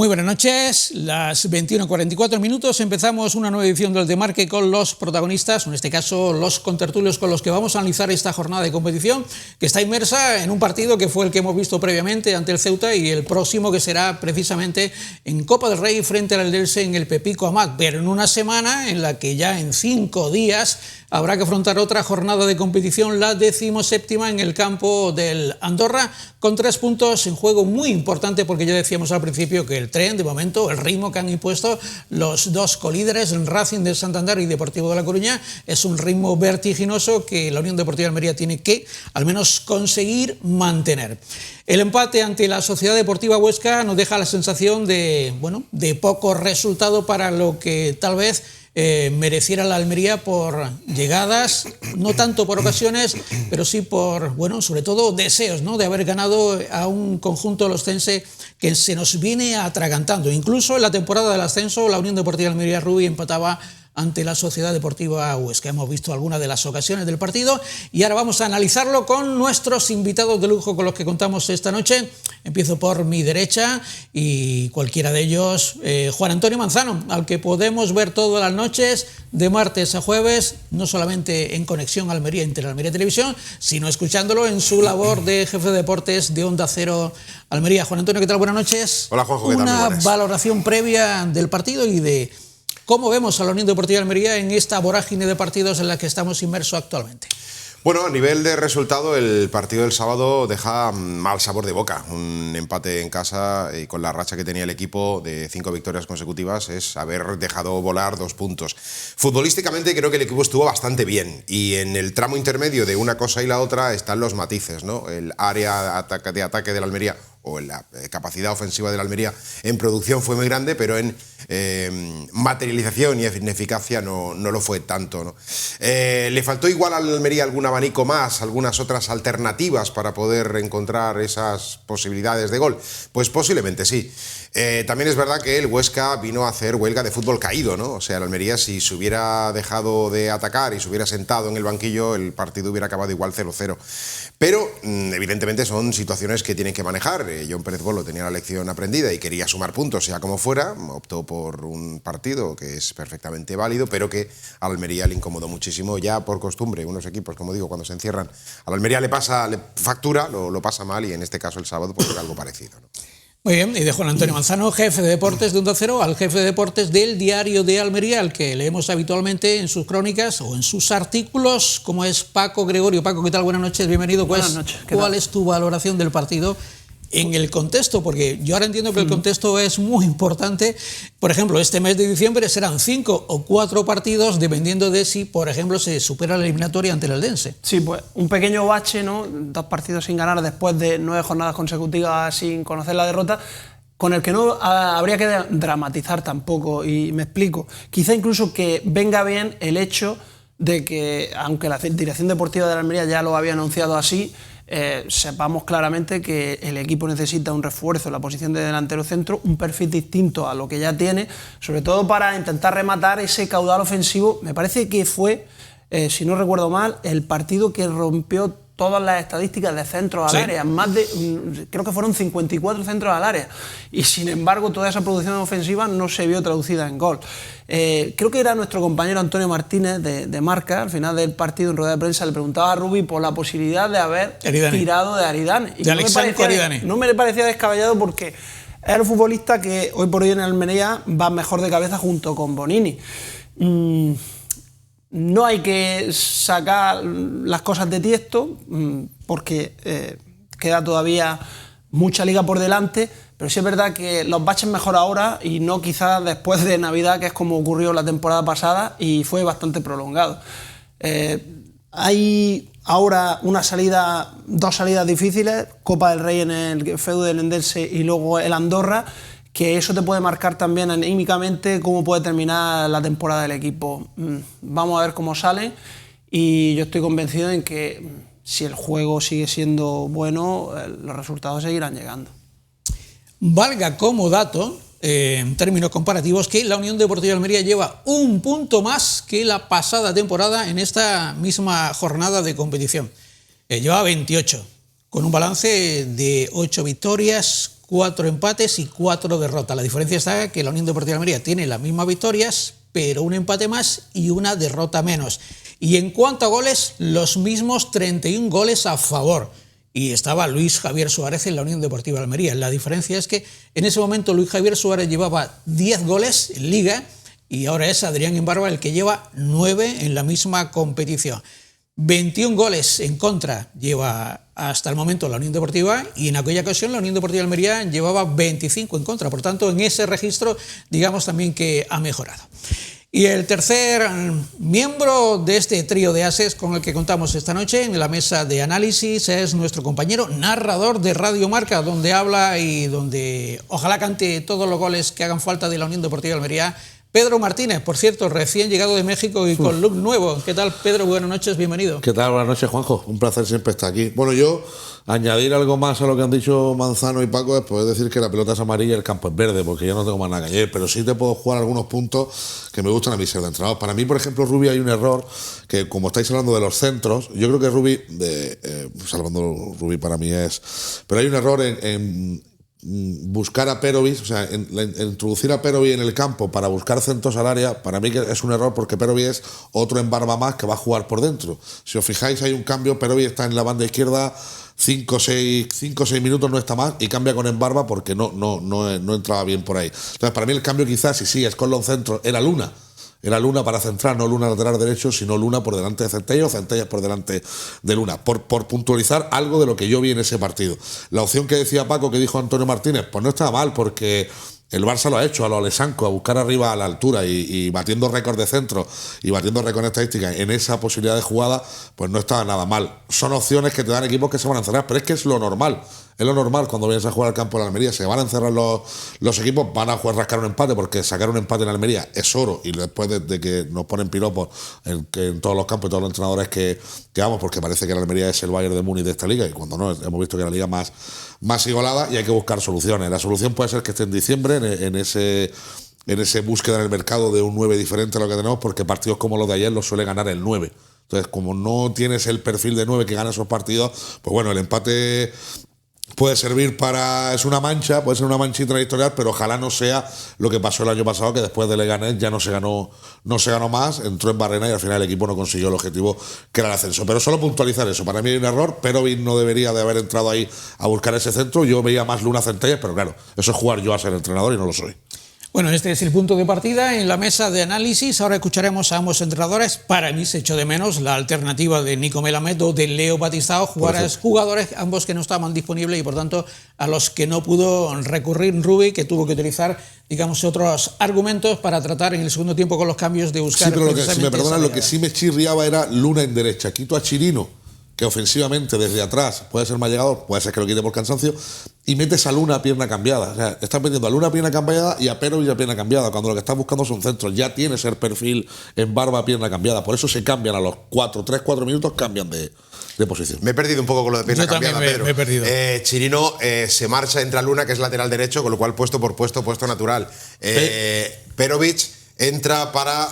Muy buenas noches, las 21:44 minutos, empezamos una nueva edición del Demarque con los protagonistas, en este caso los contertulios con los que vamos a analizar esta jornada de competición que está inmersa en un partido que fue el que hemos visto previamente ante el Ceuta y el próximo que será precisamente en Copa del Rey frente al Eldense en el Pepico Amat, pero en una semana en la que ya en 5 días habrá que afrontar otra jornada de competición, la 17ª en el campo del Andorra, con 3 puntos en juego muy importante porque ya decíamos al principio que el tren, de momento, el ritmo que han impuesto los dos colíderes, el Racing de Santander y Deportivo de La Coruña, es un ritmo vertiginoso que la Unión Deportiva de Almería tiene que, al menos, conseguir mantener. El empate ante la Sociedad Deportiva Huesca nos deja la sensación de poco resultado para lo que tal vez mereciera la Almería por llegadas, no tanto por ocasiones, pero sí por, sobre todo deseos, ¿no?, de haber ganado a un conjunto lostense que se nos viene atragantando. Incluso en la temporada del ascenso, la Unión Deportiva de Almería Rubí empataba ante la Sociedad Deportiva Huesca. Hemos visto algunas de las ocasiones del partido y ahora vamos a analizarlo con nuestros invitados de lujo con los que contamos esta noche. Empiezo por mi derecha y cualquiera de ellos, Juan Antonio Manzano, al que podemos ver todas las noches de martes a jueves, no solamente en Conexión Almería, Interalmería Televisión, sino escuchándolo en su labor de jefe de deportes de Onda Cero Almería. Juan Antonio, ¿qué tal? Buenas noches. Hola, Juanjo, ¿qué tal? Una valoración previa del partido y de ¿cómo vemos a la Unión Deportiva de Almería en esta vorágine de partidos en la que estamos inmersos actualmente? Bueno, a nivel de resultado, el partido del sábado deja mal sabor de boca. Un empate en casa y con la racha que tenía el equipo de 5 victorias consecutivas es haber dejado volar 2 puntos. Futbolísticamente creo que el equipo estuvo bastante bien y en el tramo intermedio de una cosa y la otra están los matices, ¿no? El área de ataque de la Almería o la capacidad ofensiva de la Almería en producción fue muy grande, pero en materialización y en eficacia no lo fue tanto, ¿no? Le faltó igual a la Almería algún abanico más, algunas otras alternativas para poder encontrar esas posibilidades de gol. Pues posiblemente sí. También es verdad que el Huesca vino a hacer huelga de fútbol caído, ¿no? O sea, la Almería, si se hubiera dejado de atacar y se hubiera sentado en el banquillo, el partido hubiera acabado igual 0-0. Pero, evidentemente, son situaciones que tienen que manejar. John Pérez Bolo tenía la lección aprendida y quería sumar puntos, sea como fuera. Optó por un partido que es perfectamente válido, pero que a la Almería le incomodó muchísimo. Ya por costumbre, unos equipos, como digo, cuando se encierran, a la Almería le factura, lo pasa mal, y en este caso el sábado pues era algo parecido, ¿no? Muy bien, y de Juan Antonio Manzano, jefe de deportes de Onda Cero, al jefe de deportes del Diario de Almería, al que leemos habitualmente en sus crónicas o en sus artículos, como es Paco Gregorio. Paco, ¿qué tal? Buenas noches, bienvenido. Buenas noches. ¿Cuál es tu valoración del partido en el contexto? Porque yo ahora entiendo que el contexto es muy importante. Por ejemplo, este mes de diciembre serán 5 o 4 partidos, dependiendo de si, por ejemplo, se supera la eliminatoria ante el Eldense. Sí, pues un pequeño bache, ¿no? 2 partidos sin ganar después de 9 jornadas consecutivas sin conocer la derrota, con el que no habría que dramatizar tampoco, y me explico. Quizá incluso que venga bien el hecho de que, aunque la dirección deportiva de la Almería ya lo había anunciado así, sepamos claramente que el equipo necesita un refuerzo en la posición de delantero centro, un perfil distinto a lo que ya tiene, sobre todo para intentar rematar ese caudal ofensivo. Me parece que fue, si no recuerdo mal, el partido que rompió todas las estadísticas de centros al área, creo que fueron 54 centros al área, y sin embargo toda esa producción ofensiva no se vio traducida en gol. Creo que era nuestro compañero Antonio Martínez de Marca, al final del partido en rueda de prensa le preguntaba a Rubi por la posibilidad de haber tirado de Aridane, y no me parecía descabellado, porque es el futbolista que hoy por hoy en Almería va mejor de cabeza junto con Bonini. No hay que sacar las cosas de tiesto porque queda todavía mucha liga por delante, pero sí es verdad que los baches mejor ahora y no quizás después de Navidad, que es como ocurrió la temporada pasada y fue bastante prolongado. Hay ahora dos salidas difíciles, Copa del Rey en el feudo del Eldense y luego el Andorra, que eso te puede marcar también anímicamente cómo puede terminar la temporada del equipo. Vamos a ver cómo sale, y yo estoy convencido en que si el juego sigue siendo bueno, los resultados seguirán llegando. Valga como dato, en términos comparativos, que la Unión Deportiva de Almería lleva 1 punto más que la pasada temporada en esta misma jornada de competición. Lleva 28, con un balance de 8 victorias, 4 empates y 4 derrotas. La diferencia está que la Unión Deportiva Almería tiene las mismas victorias, pero un empate más y una derrota menos. Y en cuanto a goles, los mismos 31 goles a favor. Y estaba Luis Javier Suárez en la Unión Deportiva Almería. La diferencia es que en ese momento Luis Javier Suárez llevaba 10 goles en Liga y ahora es Adrián Imbarba el que lleva 9 en la misma competición. 21 goles en contra lleva hasta el momento la Unión Deportiva y en aquella ocasión la Unión Deportiva Almería llevaba 25 en contra. Por tanto, en ese registro, digamos también que ha mejorado. Y el tercer miembro de este trío de ases con el que contamos esta noche en la mesa de análisis es nuestro compañero narrador de Radio Marca, donde habla y donde ojalá cante todos los goles que hagan falta de la Unión Deportiva Almería, Pedro Martínez, por cierto, recién llegado de México y con look nuevo. ¿Qué tal, Pedro? Buenas noches, bienvenido. ¿Qué tal? Buenas noches, Juanjo. Un placer siempre estar aquí. Bueno, yo añadir algo más a lo que han dicho Manzano y Paco es poder decir que la pelota es amarilla y el campo es verde, porque yo no tengo más nada que añadir, pero sí te puedo jugar algunos puntos que me gustan a mí ser de entrenador. Para mí, por ejemplo, Rubi, hay un error que, como estáis hablando de los centros, yo creo que Rubi, salvando Rubi para mí es... Pero hay un error en buscar a Perovic, o sea, en introducir a Perovic en el campo para buscar centros al área, para mí que es un error porque Perovic es otro Imbarba más que va a jugar por dentro. Si os fijáis, hay un cambio, Perovic está en la banda izquierda 5 o 6 minutos, no está más, y cambia con Imbarba porque no entraba bien por ahí. Entonces, para mí el cambio quizás, sí, es con los centros, era Luna. Era Luna para centrar, no Luna lateral derecho, sino Luna por delante de Centella o Centella por delante de Luna. Por puntualizar algo de lo que yo vi en ese partido. La opción que decía Paco, que dijo Antonio Martínez, pues no estaba mal, porque el Barça lo ha hecho a lo Alessanco, a buscar arriba a la altura y batiendo récord de centro y batiendo récord estadística en esa posibilidad de jugada, pues no estaba nada mal. Son opciones que te dan equipos que se van a encerrar, pero es que es lo normal. Es lo normal cuando vienes a jugar al campo de la Almería. Se van a encerrar los equipos, van a jugar rascar un empate, porque sacar un empate en Almería es oro. Y después de que nos ponen piropos en todos los campos y todos los entrenadores que vamos, porque parece que la Almería es el Bayern de Múnich de esta liga, y cuando no, hemos visto que es la liga más igualada, y hay que buscar soluciones. La solución puede ser que esté en diciembre en ese búsqueda en el mercado de un 9 diferente a lo que tenemos, porque partidos como los de ayer los suele ganar el 9. Entonces, como no tienes el perfil de 9 que gana esos partidos, pues bueno, el empate puede servir es una mancha, puede ser una manchita editorial, pero ojalá no sea lo que pasó el año pasado, que después de Leganés ya no se ganó más, entró en barrena y al final el equipo no consiguió el objetivo que era el ascenso. Pero solo puntualizar eso, para mí hay un error, Perovic no debería de haber entrado ahí a buscar ese centro. Yo veía más Luna Centella, pero claro, eso es jugar yo a ser entrenador y no lo soy. Bueno, este es el punto de partida en la mesa de análisis. Ahora escucharemos a ambos entrenadores. Para mí se echó de menos la alternativa de Nico Melamed o de Leo Batistao, jugadores ambos que no estaban disponibles y por tanto a los que no pudo recurrir Rubi, que tuvo que utilizar, digamos, otros argumentos para tratar en el segundo tiempo con los cambios de buscar. Sí, pero si me perdonan, lo que sí me chirriaba era Luna en derecha. Quito a Chirino, que ofensivamente desde atrás puede ser más llegador, puede ser que lo quite por cansancio, y metes a Luna a pierna cambiada. O sea, estás metiendo a Luna a pierna cambiada y a Perovic a pierna cambiada, cuando lo que estás buscando son centros. Ya tienes el perfil en Barba a pierna cambiada, por eso se cambian a los 3-4 minutos, cambian de posición. Me he perdido un poco con lo de pierna cambiada, Pedro. Me he perdido. Chirino se marcha, entra Luna, que es lateral derecho, con lo cual puesto por puesto natural. Perovic entra para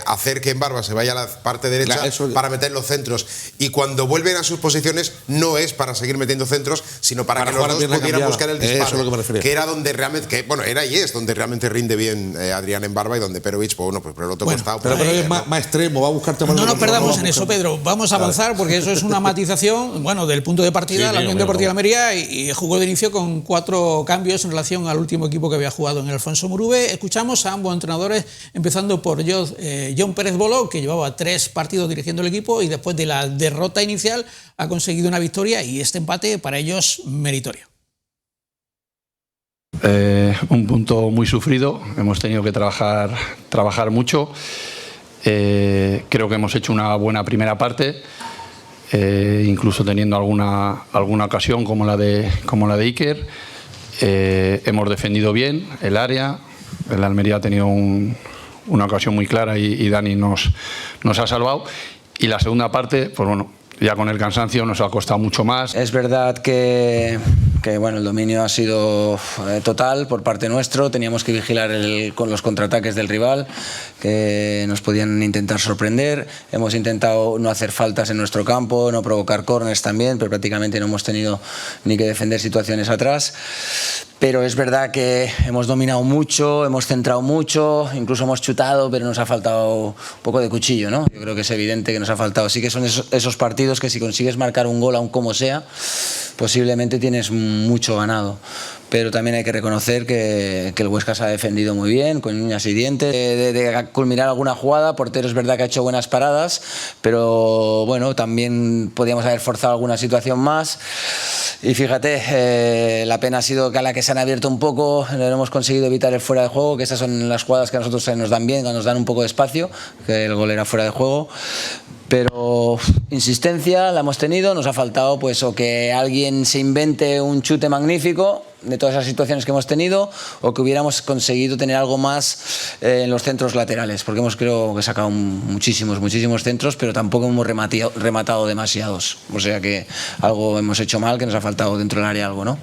hacer que Imbarba se vaya a la parte derecha, para meter los centros, y cuando vuelven a sus posiciones no es para seguir metiendo centros, sino para que los dos pudieran buscar el disparo. Eso es lo que me refería. Que era donde realmente, era y es donde realmente rinde bien Adrián Imbarba, y donde Perovic, pues bueno, pues por el otro costado. Pero Perovic es más extremo, va a buscar temas. No nos perdamos en eso, Pedro. Vamos a avanzar, porque eso es una matización, bueno, del punto de partida. La Unión Deportiva Almería y jugó de inicio con 4 cambios en relación al último equipo que había jugado en el Alfonso Murube. Escuchamos a ambos entrenadores, empezando por John Pérez Boló, que llevaba 3 partidos dirigiendo el equipo y después de la derrota inicial ha conseguido una victoria, y este empate para ellos meritorio. Un punto muy sufrido, hemos tenido que trabajar mucho. Creo que hemos hecho una buena primera parte, incluso teniendo alguna ocasión como la de Iker. Hemos defendido bien el área. El Almería ha tenido una ocasión muy clara y Dani nos ha salvado. Y la segunda parte, pues bueno, ya con el cansancio nos ha costado mucho más. Es verdad que que bueno, el dominio ha sido total por parte nuestro. Teníamos que vigilar con los contraataques del rival, que nos podían intentar sorprender. Hemos intentado no hacer faltas en nuestro campo, no provocar córners también, pero prácticamente no hemos tenido ni que defender situaciones atrás. Pero es verdad que hemos dominado mucho, hemos centrado mucho, incluso hemos chutado, pero nos ha faltado un poco de cuchillo, ¿no? Yo creo que es evidente que nos ha faltado. Sí que son esos partidos que si consigues marcar un gol, aun como sea, posiblemente tienes mucho ganado. Pero también hay que reconocer que el Huesca se ha defendido muy bien, con uñas y dientes. De culminar alguna jugada, portero es verdad que ha hecho buenas paradas, pero bueno, también podíamos haber forzado alguna situación más. Y fíjate, la pena ha sido que a la que se han abierto un poco, no hemos conseguido evitar el fuera de juego, que esas son las jugadas que a nosotros nos dan bien, cuando nos dan un poco de espacio, que el gol era fuera de juego. Pero insistencia la hemos tenido, nos ha faltado pues o que alguien se invente un chute magnífico de todas esas situaciones que hemos tenido, o que hubiéramos conseguido tener algo más en los centros laterales, porque creo que sacado muchísimos centros, pero tampoco hemos rematado demasiados, o sea que algo hemos hecho mal, que nos ha faltado dentro del área algo, ¿no?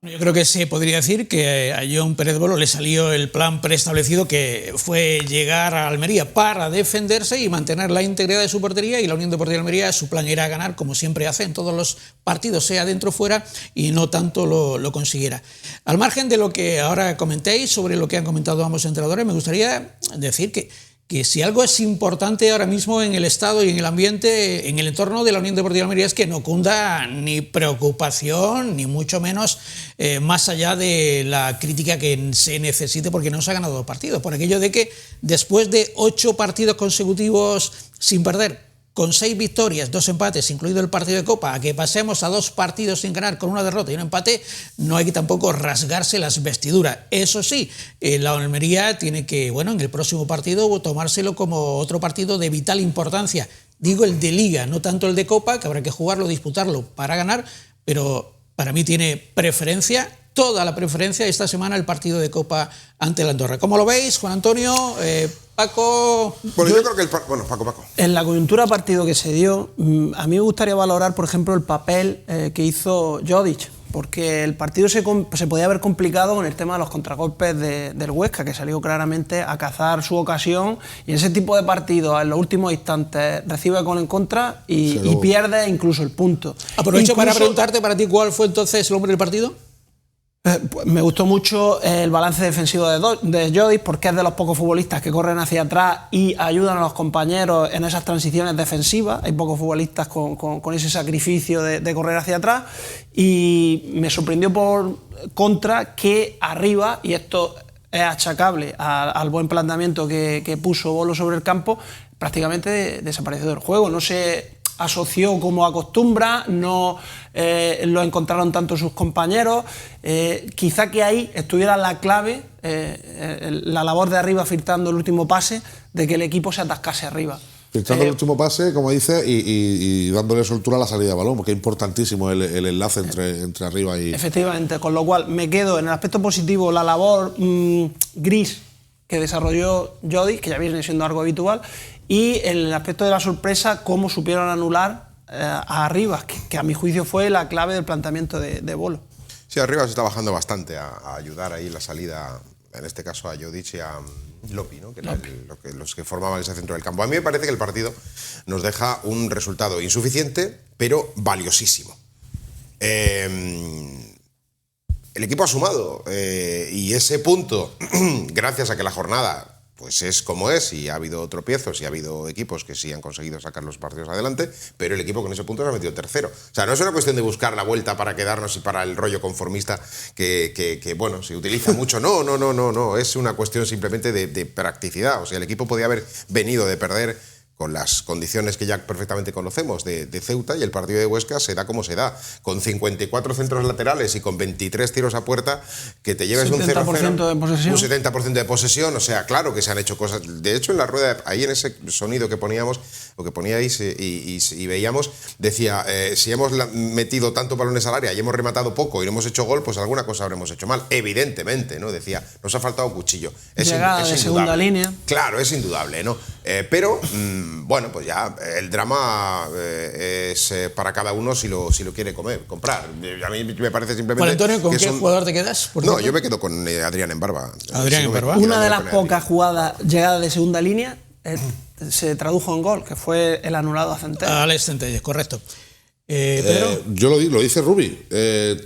Yo creo que se podría decir que a Jon Pérez Bolo le salió el plan preestablecido, que fue llegar a Almería para defenderse y mantener la integridad de su portería, y la Unión Deportiva de Almería, su plan era ganar, como siempre hace en todos los partidos, sea dentro o fuera, y no tanto lo consiguiera. Al margen de lo que ahora comentéis sobre lo que han comentado ambos entrenadores, me gustaría decir que si algo es importante ahora mismo en el estado y en el ambiente, en el entorno de la Unión Deportiva de Almería, es que no cunda ni preocupación, ni mucho menos más allá de la crítica que se necesite porque no se ha ganado partidos. Por aquello de que después de 8 partidos consecutivos sin perder, con 6 victorias, 2 empates, incluido el partido de Copa, a que pasemos a 2 partidos sin ganar con una derrota y un empate, no hay que tampoco rasgarse las vestiduras. Eso sí, la Almería tiene que, en el próximo partido tomárselo como otro partido de vital importancia. Digo el de Liga, no tanto el de Copa, que habrá que jugarlo, disputarlo para ganar, pero para mí tiene preferencia, toda la preferencia esta semana, el partido de Copa ante la Andorra. ¿Cómo lo veis, Juan Antonio? Paco. Bueno, yo creo que Paco. En la coyuntura partido que se dio, a mí me gustaría valorar, por ejemplo, el papel que hizo Jodic, porque el partido se podía haber complicado con el tema de los contragolpes del Huesca, que salió claramente a cazar su ocasión, y en ese tipo de partidos, en los últimos instantes, recibe gol en contra y pierde incluso el punto. Aprovecho para preguntarte para ti cuál fue entonces el hombre del partido. Me gustó mucho el balance defensivo de Jodic, porque es de los pocos futbolistas que corren hacia atrás y ayudan a los compañeros en esas transiciones defensivas. Hay pocos futbolistas con ese sacrificio de correr hacia atrás, y me sorprendió por contra que arriba, y esto es achacable al buen planteamiento que puso Bolo sobre el campo, prácticamente desapareció del juego. No se asoció como acostumbra, no lo encontraron tanto sus compañeros. Quizá que ahí estuviera la clave, la labor de arriba filtrando el último pase, de que el equipo se atascase arriba. Filtrando el último pase, como dice, y dándole soltura a la salida de balón, porque es importantísimo el enlace entre arriba y... Efectivamente, con lo cual me quedo en el aspecto positivo, la labor gris que desarrolló Jodic, que ya viene siendo algo habitual, y en el aspecto de la sorpresa, cómo supieron anular a Arribas, que a mi juicio fue la clave del planteamiento de Bolo. Sí, Arribas está bajando bastante a ayudar ahí la salida, en este caso a Jodic y a Lopi, ¿no? Que eran los que formaban ese centro del campo. A mí me parece que el partido nos deja un resultado insuficiente, pero valiosísimo. El equipo ha sumado, y ese punto, gracias a que la jornada pues es como es, y ha habido tropiezos y ha habido equipos que sí han conseguido sacar los partidos adelante, pero el equipo con ese punto se ha metido tercero. O sea, no es una cuestión de buscar la vuelta para quedarnos y para el rollo conformista que bueno, se utiliza mucho. No. Es una cuestión simplemente de practicidad. O sea, el equipo podía haber venido de perder con las condiciones que ya perfectamente conocemos de Ceuta, y el partido de Huesca se da como se da, con 54 centros laterales y con 23 tiros a puerta, que te lleves un 0-0, de posesión. Un 70% de posesión. O sea, claro que se han hecho cosas. De hecho, en la rueda, ahí en ese sonido que poníamos, o que poníais y veíamos, decía, si hemos metido tanto balones al área y hemos rematado poco y no hemos hecho gol, pues alguna cosa habremos hecho mal. Evidentemente, ¿no? Decía, nos ha faltado cuchillo. Llegada de segunda línea. Claro, es indudable, ¿no? Pero bueno, pues ya el drama es para cada uno si lo quiere comprar. A mí me parece simplemente... Bueno, Antonio, ¿con que qué jugador te quedas? No, yo me quedo con Adrián Embarba. Adrián Embarba. Una de las pocas jugadas llegadas de segunda línea se tradujo en gol, que fue el anulado a Centelles. Alex Centelles, correcto. Pedro. Yo lo dice Rubi,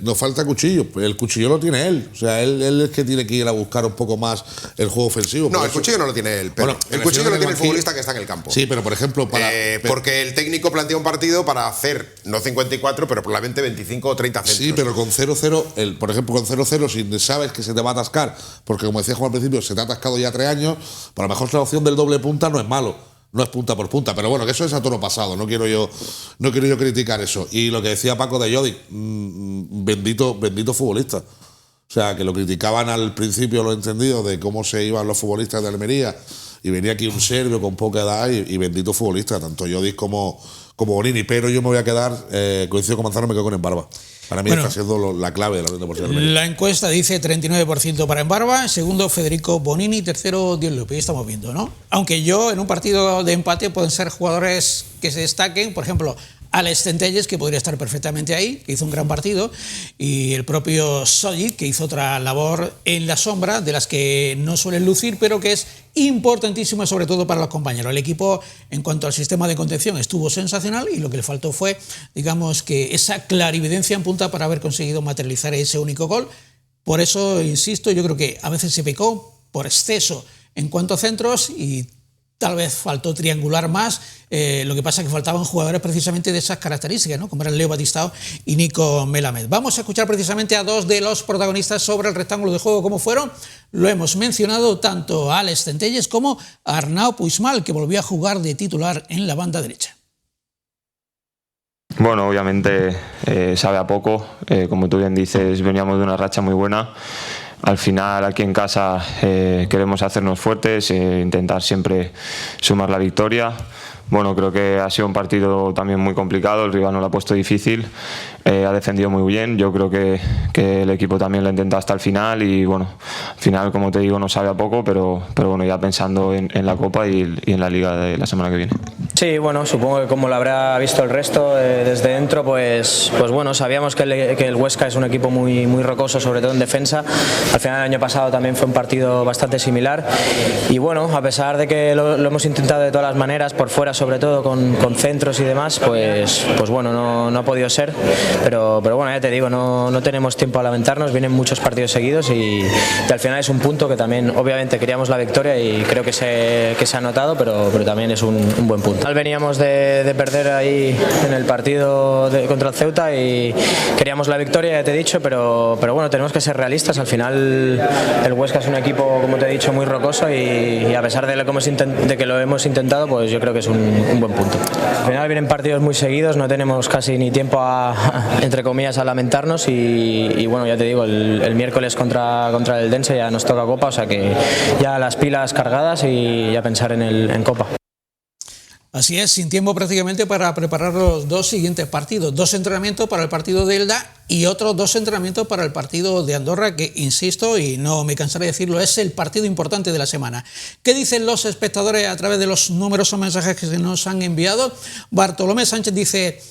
nos falta cuchillo. El cuchillo lo tiene él. O sea, él es que tiene que ir a buscar un poco más el juego ofensivo. No, el cuchillo no lo tiene él. Pero el cuchillo lo tiene el futbolista que está en el campo. Sí, pero por ejemplo, porque el técnico plantea un partido para hacer, no 54, pero probablemente 25 o 30 centros. Sí, pero con 0-0, por ejemplo, con 0-0, si sabes que se te va a atascar, porque como decía Juan al principio, se te ha atascado ya 3 años, pues a lo mejor la opción del doble punta no es malo. No es punta por punta, pero bueno, que eso es a toro pasado, no quiero yo criticar eso. Y lo que decía Paco de Jodic, bendito futbolista. O sea, que lo criticaban al principio, lo he entendido, de cómo se iban los futbolistas de Almería, y venía aquí un serbio con poca edad y bendito futbolista, tanto Jodic como Bonini. Pero yo me voy a quedar, coincido con Manzano, me quedo con Embarba. Para mí está siendo la clave de la Unión Deportiva de Almería. La encuesta dice 39% para Embarba, segundo Federico Bonini, tercero Diego López. Estamos viendo, ¿no? Aunque yo en un partido de empate pueden ser jugadores que se destaquen, por ejemplo, Alex Centelles, que podría estar perfectamente ahí, que hizo un gran partido, y el propio Sojic, que hizo otra labor en la sombra, de las que no suelen lucir, pero que es importantísima sobre todo para los compañeros. El equipo, en cuanto al sistema de contención, estuvo sensacional, y lo que le faltó fue, digamos, que esa clarividencia en punta para haber conseguido materializar ese único gol. Por eso, insisto, yo creo que a veces se pecó por exceso en cuanto a centros y tal vez faltó triangular más, lo que pasa es que faltaban jugadores precisamente de esas características, ¿no? Como eran Leo Batistao y Nico Melamed. Vamos a escuchar precisamente a dos de los protagonistas sobre el rectángulo de juego, como fueron. Lo hemos mencionado tanto a Alex Centelles como a Arnau Puigmal, que volvió a jugar de titular en la banda derecha. Bueno, obviamente sabe a poco, como tú bien dices, veníamos de una racha muy buena. Al final, aquí en casa queremos hacernos fuertes, intentar siempre sumar la victoria. Bueno, creo que ha sido un partido también muy complicado, el rival nos lo ha puesto difícil, ha defendido muy bien, yo creo que el equipo también lo ha intentado hasta el final y bueno, al final, como te digo, no sabe a poco, pero bueno, ya pensando en la Copa y en la Liga de la semana que viene. Sí, bueno, supongo que como lo habrá visto el resto desde dentro, pues bueno, sabíamos que el Huesca es un equipo muy rocoso, sobre todo en defensa. Al final, el año pasado también fue un partido bastante similar y bueno, a pesar de que lo hemos intentado de todas las maneras, por fuera sobre todo con centros y demás, pues bueno, no ha podido ser, pero bueno, ya te digo, no tenemos tiempo a lamentarnos, vienen muchos partidos seguidos y al final es un punto que también obviamente queríamos la victoria y creo que se ha notado, pero también es un buen punto. Veníamos de perder ahí en el partido contra el Ceuta y queríamos la victoria, ya te he dicho, pero bueno, tenemos que ser realistas. Al final el Huesca es un equipo, como te he dicho, muy rocoso y a pesar de que lo hemos intentado, pues yo creo que es un buen punto. Al final vienen partidos muy seguidos, no tenemos casi ni tiempo entre comillas a lamentarnos y bueno, ya te digo, el miércoles contra el Dense ya nos toca Copa, o sea que ya las pilas cargadas y ya pensar en Copa. Así es, sin tiempo prácticamente para preparar los dos siguientes partidos. 2 entrenamientos para el partido de Elda y otros 2 entrenamientos para el partido de Andorra, que, insisto, y no me cansaré de decirlo, es el partido importante de la semana. ¿Qué dicen los espectadores a través de los numerosos mensajes que se nos han enviado? Bartolomé Sánchez dice: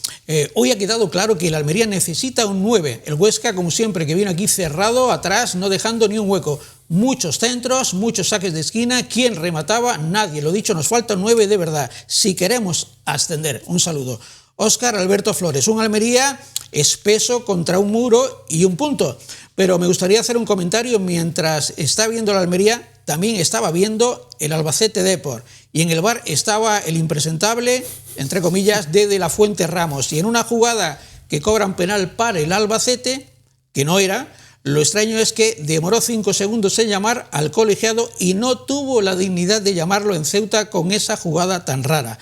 hoy ha quedado claro que el Almería necesita un 9. El Huesca, como siempre, que viene aquí cerrado, atrás, no dejando ni un hueco. Muchos centros, muchos saques de esquina. ¿Quién remataba? Nadie. Lo dicho, nos falta un 9 de verdad, si queremos ascender. Un saludo. Óscar Alberto Flores, un Almería espeso contra un muro y un punto. Pero me gustaría hacer un comentario. Mientras está viendo la Almería, también estaba viendo el Albacete Depor. Y en el bar estaba el impresentable, entre comillas, de la Fuente Ramos. Y en una jugada que cobran penal para el Albacete, que no era, lo extraño es que demoró 5 segundos en llamar al colegiado y no tuvo la dignidad de llamarlo en Ceuta con esa jugada tan rara.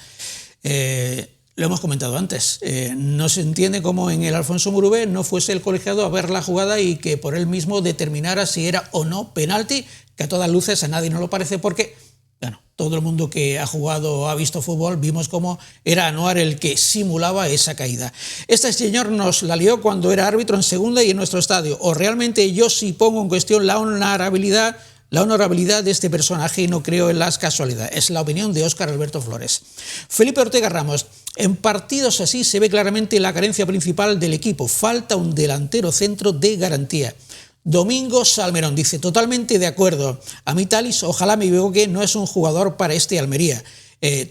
Lo hemos comentado antes, no se entiende cómo en el Alfonso Murubé no fuese el colegiado a ver la jugada y que por él mismo determinara si era o no penalti, que a todas luces a nadie no lo parece porque, bueno, todo el mundo que ha jugado o ha visto fútbol vimos cómo era Anuar el que simulaba esa caída. Este señor nos la lió cuando era árbitro en segunda y en nuestro estadio. O realmente yo sí pongo en cuestión la honorabilidad, la honorabilidad de este personaje y no creo en las casualidades. Es la opinión de Óscar Alberto Flores. Felipe Ortega Ramos, en partidos así se ve claramente la carencia principal del equipo. Falta un delantero centro de garantía. Domingo Salmerón dice, totalmente de acuerdo. A mí Talis, ojalá me equivoque, no es un jugador para este Almería.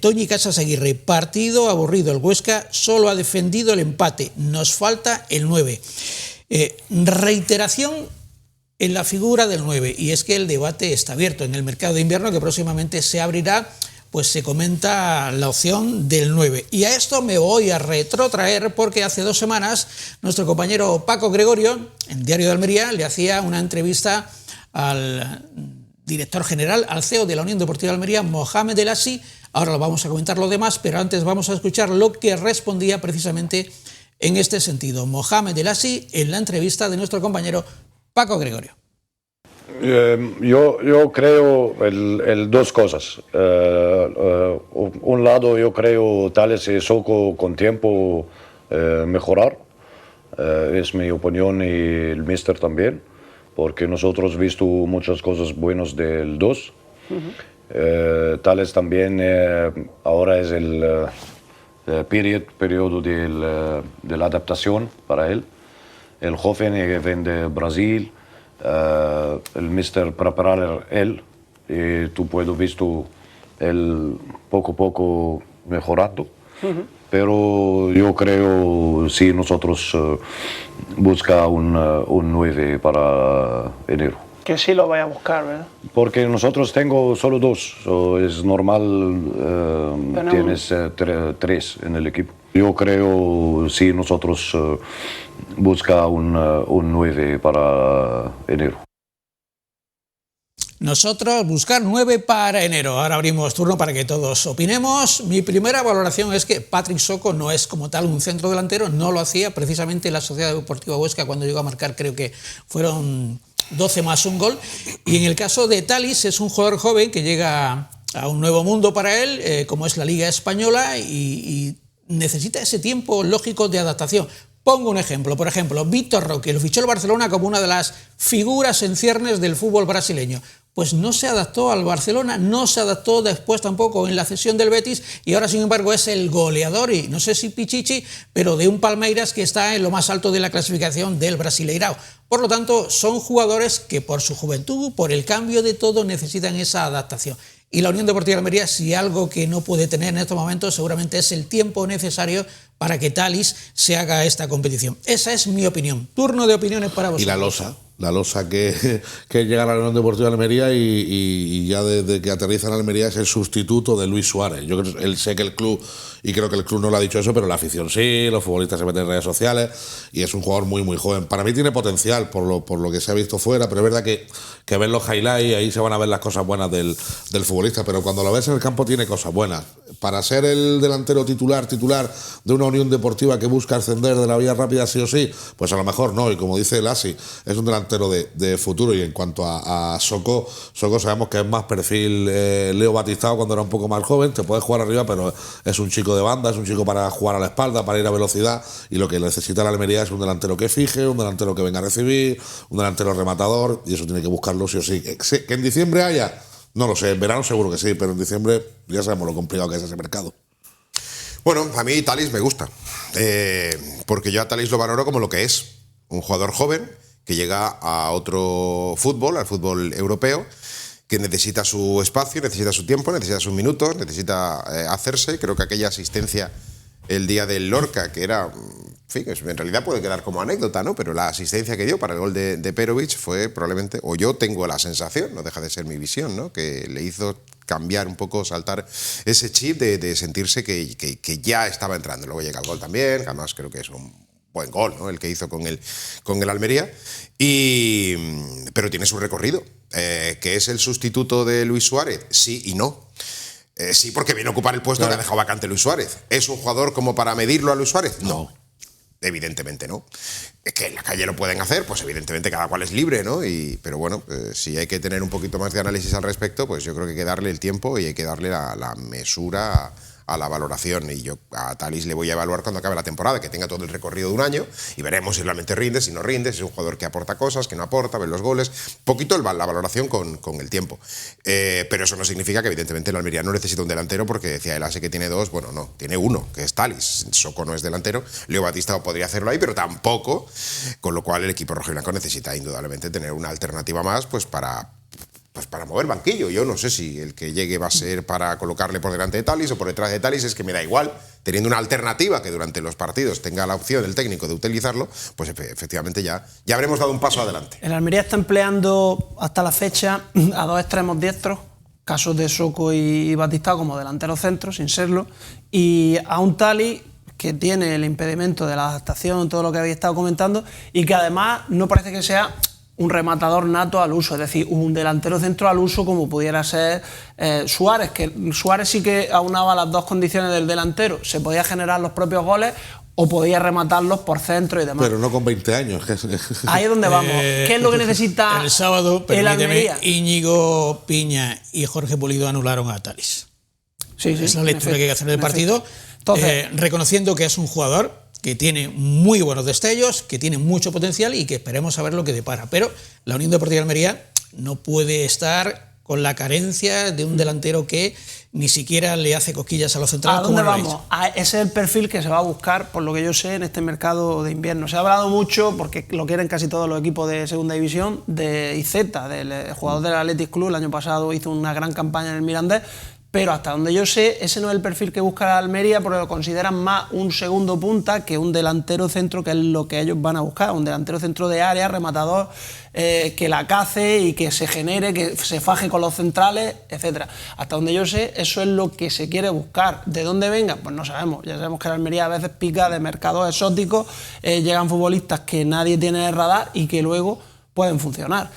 Toñi Casas Aguirre, partido aburrido. El Huesca solo ha defendido el empate. Nos falta el 9. Reiteración en la figura del 9. Y es que el debate está abierto. En el mercado de invierno, que próximamente se abrirá, pues se comenta la opción del 9. Y a esto me voy a retrotraer porque hace 2 semanas nuestro compañero Paco Gregorio, en Diario de Almería, le hacía una entrevista al director general, al CEO de la Unión Deportiva de Almería, Mohamed El Assi. Ahora lo vamos a comentar lo demás, pero antes vamos a escuchar lo que respondía precisamente en este sentido Mohamed El Assi en la entrevista de nuestro compañero Paco Gregorio. Yo creo dos cosas. Un lado, yo creo Talis y Soko con tiempo mejorar. Es mi opinión y el míster también, porque nosotros hemos visto muchas cosas buenas del 2. Talis también ahora es el periodo de la adaptación para él. El joven que viene de Brasil, el míster preparar él, y tú puedes visto él poco a poco mejorando. Pero yo creo si nosotros busca un 9 para enero. Que sí lo vaya a buscar, ¿verdad? Porque nosotros tengo solo 2, es normal tienes 3 en el equipo. Yo creo si nosotros busca un 9 para enero. Nosotros buscar 9 para enero. Ahora abrimos turno para que todos opinemos. Mi primera valoración es que Patrick Soko no es como tal un centro delantero, no lo hacía precisamente la Sociedad Deportiva Huesca cuando llegó a marcar, creo que fueron 12 más un gol. Y en el caso de Talis es un jugador joven que llega a un nuevo mundo para él, como es la Liga Española, y necesita ese tiempo lógico de adaptación. Pongo un ejemplo, por ejemplo, Víctor Roque, lo fichó el Barcelona como una de las figuras en ciernes del fútbol brasileño. Pues no se adaptó al Barcelona, no se adaptó después tampoco en la cesión del Betis y ahora sin embargo es el goleador y no sé si Pichichi, pero de un Palmeiras que está en lo más alto de la clasificación del Brasileirao. Por lo tanto, son jugadores que por su juventud, por el cambio de todo, necesitan esa adaptación. Y la Unión Deportiva de Almería, si algo que no puede tener en estos momentos, seguramente es el tiempo necesario para que Talis se haga esta competición. Esa es mi opinión. Turno de opiniones para vosotros. Y la losa que llega a la Unión Deportiva de Almería y ya desde que aterriza en Almería es el sustituto de Luis Suárez. Yo sé que el club, y creo que el club no lo ha dicho eso, pero la afición sí, los futbolistas se meten en redes sociales y es un jugador muy muy joven. Para mí tiene potencial por lo que se ha visto fuera, pero es verdad que ven los highlights, ahí se van a ver las cosas buenas del futbolista, pero cuando lo ves en el campo tiene cosas buenas. Para ser el delantero titular de una Unión Deportiva que busca ascender de la vía rápida sí o sí, pues a lo mejor no, y como dice el Asi, es un delantero de futuro. Y en cuanto a Soko sabemos que es más perfil Leo Batistao cuando era un poco más joven, te puede jugar arriba, pero es un chico de banda, es un chico para jugar a la espalda, para ir a velocidad, y lo que necesita la Almería es un delantero que fije, un delantero que venga a recibir, un delantero rematador, y eso tiene que buscarlo sí o sí. Que en diciembre haya, no lo sé, en verano seguro que sí, pero en diciembre ya sabemos lo complicado que es ese mercado. Bueno, a mí Talis me gusta, porque yo a Talis lo valoro como lo que es, un jugador joven que llega a otro fútbol, al fútbol europeo, que necesita su espacio, necesita su tiempo, necesita sus minutos, necesita hacerse. Creo que aquella asistencia el día del Lorca, que era, en fin, en realidad puede quedar como anécdota, ¿no? Pero la asistencia que dio para el gol de Perovic fue probablemente, o yo tengo la sensación, no deja de ser mi visión, ¿no? Que le hizo cambiar un poco, saltar ese chip de sentirse que ya estaba entrando. Luego llega el gol también, que además creo que es un buen gol, ¿no? El que hizo con el Almería, pero tiene su recorrido, que es el sustituto de Luis Suárez, sí y no. Sí, porque viene a ocupar el puesto que ha dejado vacante Luis Suárez. ¿Es un jugador como para medirlo a Luis Suárez? No. Evidentemente no. Es que en la calle lo pueden hacer, pues evidentemente cada cual es libre, ¿no? Pero bueno, si hay que tener un poquito más de análisis al respecto, pues yo creo que hay que darle el tiempo y hay que darle la mesura a la valoración, y yo a Thalys le voy a evaluar cuando acabe la temporada, que tenga todo el recorrido de un año y veremos si realmente rinde, si no rinde, si es un jugador que aporta cosas, que no aporta, ver los goles, poquito la valoración con el tiempo. Pero eso no significa que evidentemente el Almería no necesita un delantero, porque decía el Ase que tiene dos, bueno, no, tiene uno, que es Thalys. Soko no es delantero, Leo Batista podría hacerlo ahí, pero tampoco, con lo cual el equipo rojiblanco necesita indudablemente tener una alternativa más, pues para mover banquillo. Yo no sé si el que llegue va a ser para colocarle por delante de Thalys o por detrás de Thalys, es que me da igual. Teniendo una alternativa que durante los partidos tenga la opción el técnico de utilizarlo, pues efectivamente ya habremos dado un paso adelante. El Almería está empleando hasta la fecha a dos extremos diestros, casos de Soko y Batista, como delantero centro, sin serlo, y a un Thalys que tiene el impedimento de la adaptación, todo lo que habéis estado comentando, y que además no parece que sea un rematador nato al uso, es decir, un delantero centro al uso como pudiera ser Suárez, que Suárez sí que aunaba las dos condiciones del delantero, se podía generar los propios goles o podía rematarlos por centro y demás. Pero no con 20 años. Ahí es donde vamos. ¿Qué es lo que necesita el sábado? el Almería? Íñigo Piña y Jorge Pulido anularon a Thalys. Sí, es la lectura que hay que hacer del partido. Entonces, reconociendo que es un jugador que tiene muy buenos destellos, que tiene mucho potencial y que esperemos a ver lo que depara. Pero la Unión Deportiva de Almería no puede estar con la carencia de un delantero que ni siquiera le hace cosquillas a los centrales. ¿A dónde vamos? Ese es el perfil que se va a buscar, por lo que yo sé, en este mercado de invierno. Se ha hablado mucho, porque lo quieren casi todos los equipos de segunda división, de Iceta, del jugador del Athletic Club. El año pasado hizo una gran campaña en el Mirandés. Pero hasta donde yo sé, ese no es el perfil que busca la Almería, porque lo consideran más un segundo punta que un delantero centro, que es lo que ellos van a buscar. Un delantero centro de área, rematador, que la cace y que se genere, que se faje con los centrales, etc. Hasta donde yo sé, eso es lo que se quiere buscar. ¿De dónde venga? Pues no sabemos. Ya sabemos que la Almería a veces pica de mercados exóticos, llegan futbolistas que nadie tiene en el radar y que luego pueden funcionar.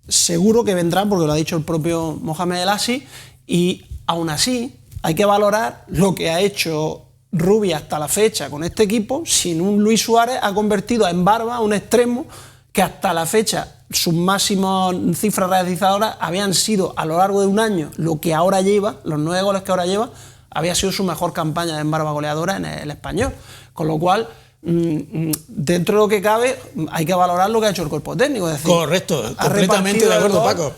Seguro que vendrán, porque lo ha dicho el propio Mohamed El Assi, y aún así, hay que valorar lo que ha hecho Rubi hasta la fecha con este equipo. Sin un Luis Suárez ha convertido en Barba un extremo que hasta la fecha sus máximas cifras realizadoras habían sido a lo largo de un año lo que ahora lleva, los 9 goles que ahora lleva, había sido su mejor campaña en Barba goleadora en el Español. Con lo cual, dentro de lo que cabe, hay que valorar lo que ha hecho el cuerpo técnico. Es decir, correcto, completamente de acuerdo, Paco.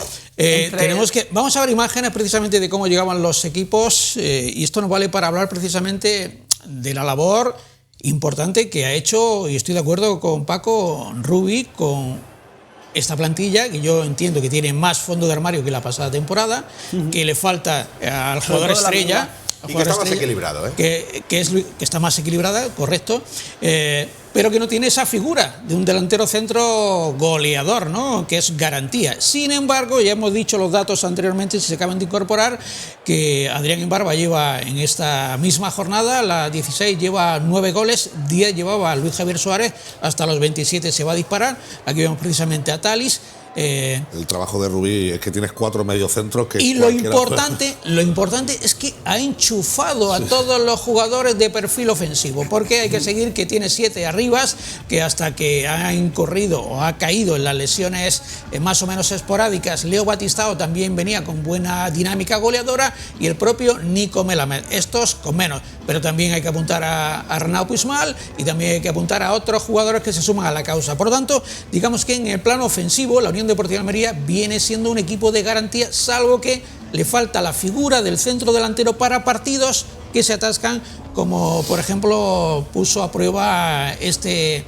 Vamos a ver imágenes precisamente de cómo llegaban los equipos, y esto nos vale para hablar precisamente de la labor importante que ha hecho, y estoy de acuerdo con Paco, Rubi, con esta plantilla, que yo entiendo que tiene más fondo de armario que la pasada temporada, que le falta al jugador estrella. Y que está más equilibrado, ¿eh? Que está más equilibrada, correcto, pero que no tiene esa figura de un delantero centro goleador, ¿no? Que es garantía. Sin embargo, ya hemos dicho los datos anteriormente, si se acaban de incorporar, que Adrián Imbarba lleva en esta misma jornada, la 16, lleva 9 goles, 10 llevaba Luis Javier Suárez, hasta los 27 se va a disparar. Aquí vemos precisamente a Thalys. El trabajo de Rubí es que tienes 4 mediocentros que... Y lo importante es que ha enchufado a todos los jugadores de perfil ofensivo, porque hay que seguir que tiene 7 arribas, que hasta que ha incurrido o ha caído en las lesiones más o menos esporádicas, Leo Batistao también venía con buena dinámica goleadora, y el propio Nico Melamed, estos con menos, pero también hay que apuntar a Arnau Puigmal, y también hay que apuntar a otros jugadores que se suman a la causa. Por lo tanto, digamos que en el plano ofensivo, la Unión Deportiva de Almería viene siendo un equipo de garantía, salvo que le falta la figura del centro delantero para partidos que se atascan, como por ejemplo puso a prueba este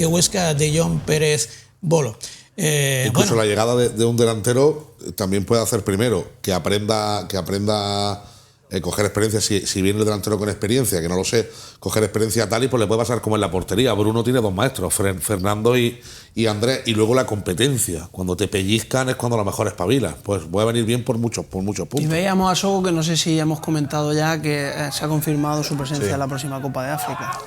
Huesca de John Pérez Bolo. Incluso la llegada de un delantero también puede hacer primero que aprenda coger experiencia, si viene el delantero con experiencia, que no lo sé, coger experiencia tal, y pues le puede pasar como en la portería. Bruno tiene 2 maestros, Fernando y Andrés, y luego la competencia. Cuando te pellizcan es cuando a lo mejor espabilas. Pues puede venir bien por muchos puntos. Y veíamos a Soko, que no sé si hemos comentado ya, que se ha confirmado su presencia en la próxima Copa de África.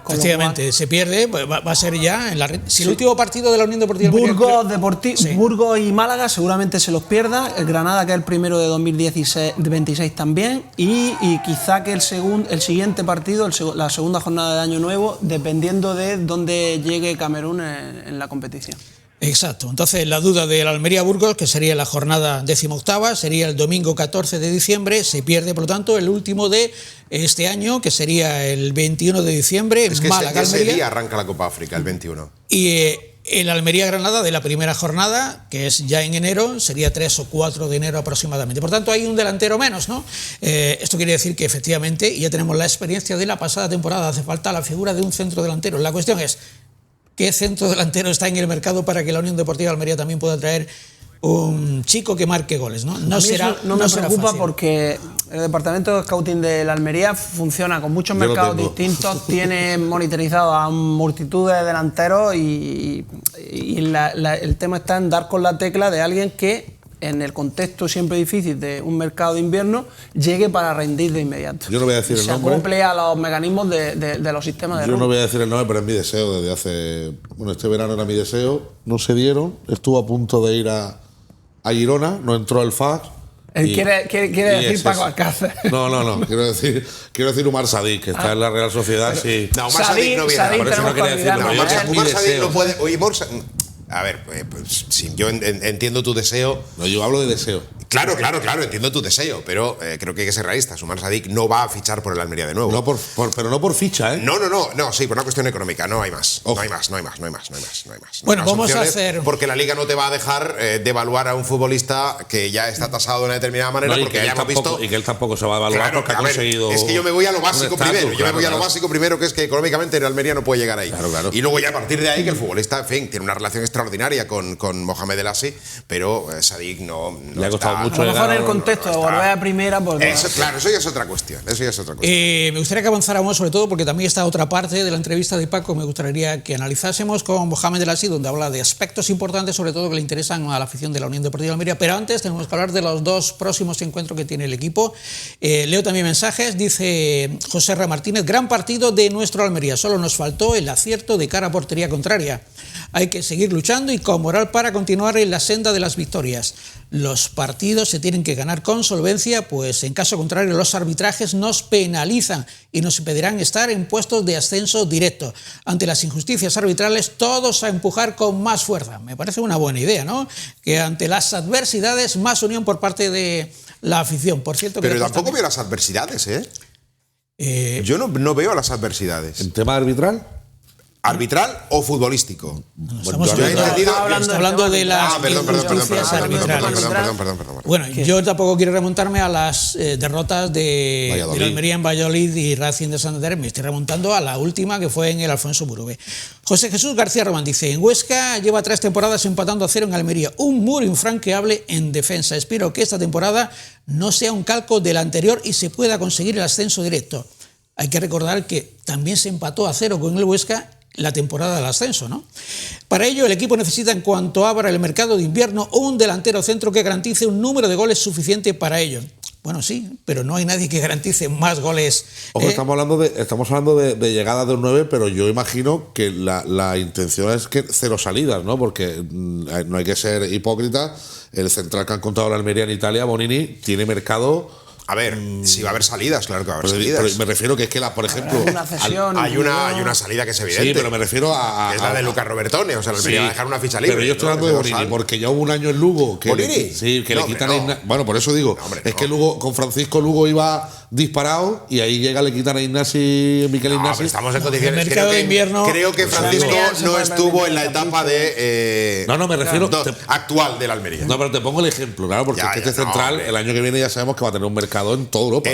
Efectivamente, se pierde, pues va a ser ya en la red. Si el último partido de la Unión Deportiva Burgos y Málaga seguramente se los pierda, el Granada, que es el primero de 2026 también, y quizá que el siguiente partido, la segunda jornada de Año Nuevo, dependiendo de dónde llegue Camerún en la competición. Exacto. Entonces, la duda del Almería-Burgos, que sería la jornada 18ª, sería el domingo 14 de diciembre. Se pierde, por lo tanto, el último de este año, que sería el 21 de diciembre. Es que Málaga-Almería. ese día arranca la Copa África, el 21. Y el Almería-Granada de la primera jornada, que es ya en enero, sería 3 o 4 de enero aproximadamente. Por tanto, hay un delantero menos, ¿no? Esto quiere decir que efectivamente ya tenemos la experiencia de la pasada temporada. Hace falta la figura de un centro delantero. La cuestión es, ¿qué centro delantero está en el mercado para que la Unión Deportiva Almería también pueda traer un chico que marque goles? No me preocupa fácil. Porque el departamento de scouting de la Almería funciona con muchos mercados distintos, tiene monitorizado a multitud de delanteros y el tema está en dar con la tecla de alguien que, en el contexto siempre difícil de un mercado de invierno, llegue para rendir de inmediato. Yo no voy a decir el nombre. Se acople a los mecanismos de los sistemas de Yo no voy a decir el nombre, pero es mi deseo desde hace... Bueno, este verano era mi deseo, no se dieron, estuvo a punto de ir a Girona, no entró el fax. Quiere decir Paco Alcácer. No, quiero decir Umar Sadik, que está en la Real Sociedad, sí. No, Umar Sadik no viene. Por eso no quería decirlo. Umar Sadik no puede... Oye, a ver, pues, sí, yo entiendo tu deseo. No, yo hablo de deseo. Claro, entiendo tu deseo, pero creo que hay que ser realistas. Umar Sadik no va a fichar por el Almería de nuevo. No pero no por ficha, ¿eh? No, sí, por una cuestión económica, no hay más. No hay más. Bueno, vamos a hacer... Porque la Liga no te va a dejar devaluar a un futbolista que ya está tasado de una determinada manera, porque ya hemos visto... Y que él tampoco se va a evaluar porque ha conseguido... Es que yo me voy a lo básico primero. Que es que económicamente el Almería no puede llegar ahí. Claro. Y luego ya a partir de ahí que el futbolista, en fin, tiene una relación extraordinaria con Mohamed El Assi, pero Sadik no le ha costado mucho. A lo mejor en el contexto de volver a primera... Eso ya es otra cuestión. Me gustaría que avanzáramos, sobre todo porque también está otra parte de la entrevista de Paco, me gustaría que analizásemos con Mohamed El Assi, donde habla de aspectos importantes, sobre todo que le interesan a la afición de la Unión Deportiva Almería. Pero antes tenemos que hablar de los dos próximos encuentros que tiene el equipo. Leo también mensajes, dice José R. Martínez: gran partido de nuestro Almería, solo nos faltó el acierto de cara a portería contraria. Hay que seguir luchando y con moral para continuar en la senda de las victorias. Los partidos se tienen que ganar con solvencia, pues en caso contrario los arbitrajes nos penalizan y nos impedirán estar en puestos de ascenso directo. Ante las injusticias arbitrales, todos a empujar con más fuerza. Me parece una buena idea, ¿no? Que ante las adversidades, más unión por parte de la afición. Por cierto, pero tampoco veo las adversidades, ¿eh? Yo no veo las adversidades. ¿En tema arbitral? ¿Arbitral o futbolístico? Estamos hablando de las injusticias arbitrales. Perdón. Bueno, yo tampoco quiero remontarme a las derrotas de Almería en Valladolid y Racing de Santander. Me estoy remontando a la última, que fue en el Alfonso Murube. José Jesús García Román dice: en Huesca lleva 3 temporadas empatando a 0 en Almería. Un muro infranqueable en defensa. Espero que esta temporada no sea un calco de la anterior y se pueda conseguir el ascenso directo. Hay que recordar que también se empató a 0 con el Huesca la temporada del ascenso, ¿no? Para ello, el equipo necesita, en cuanto abra el mercado de invierno, un delantero centro que garantice un número de goles suficiente para ello. Bueno, sí, pero no hay nadie que garantice más goles. Ojo, estamos hablando de llegada de un 9, pero yo imagino que la intención es que 0 salidas, ¿no? Porque no hay que ser hipócrita. El central que han contado la Almería en Italia, Bonini, tiene mercado... A ver, si va a haber salidas, claro que va a haber salidas. Pero me refiero que es que, por ejemplo... Hay una salida que es evidente. Sí, pero me refiero a... Que es la de Lucas Robertone, o sea, le va a dejar una ficha libre. Pero yo estoy hablando de Bonini, porque ya hubo un año en Lugo... ¿Bonini? Le quitan a Ignasi. Bueno, por eso digo, es que Lugo, con Francisco Lugo iba disparado y ahí le quitan a Miquel Ignasi. Estamos en condiciones... El mercado de invierno... Creo que Francisco no estuvo en la etapa de... No, me refiero... actual del Almería. No, pero te pongo el ejemplo, claro, porque este central, el año que viene ya sabemos que va a tener un mercado en toda Europa.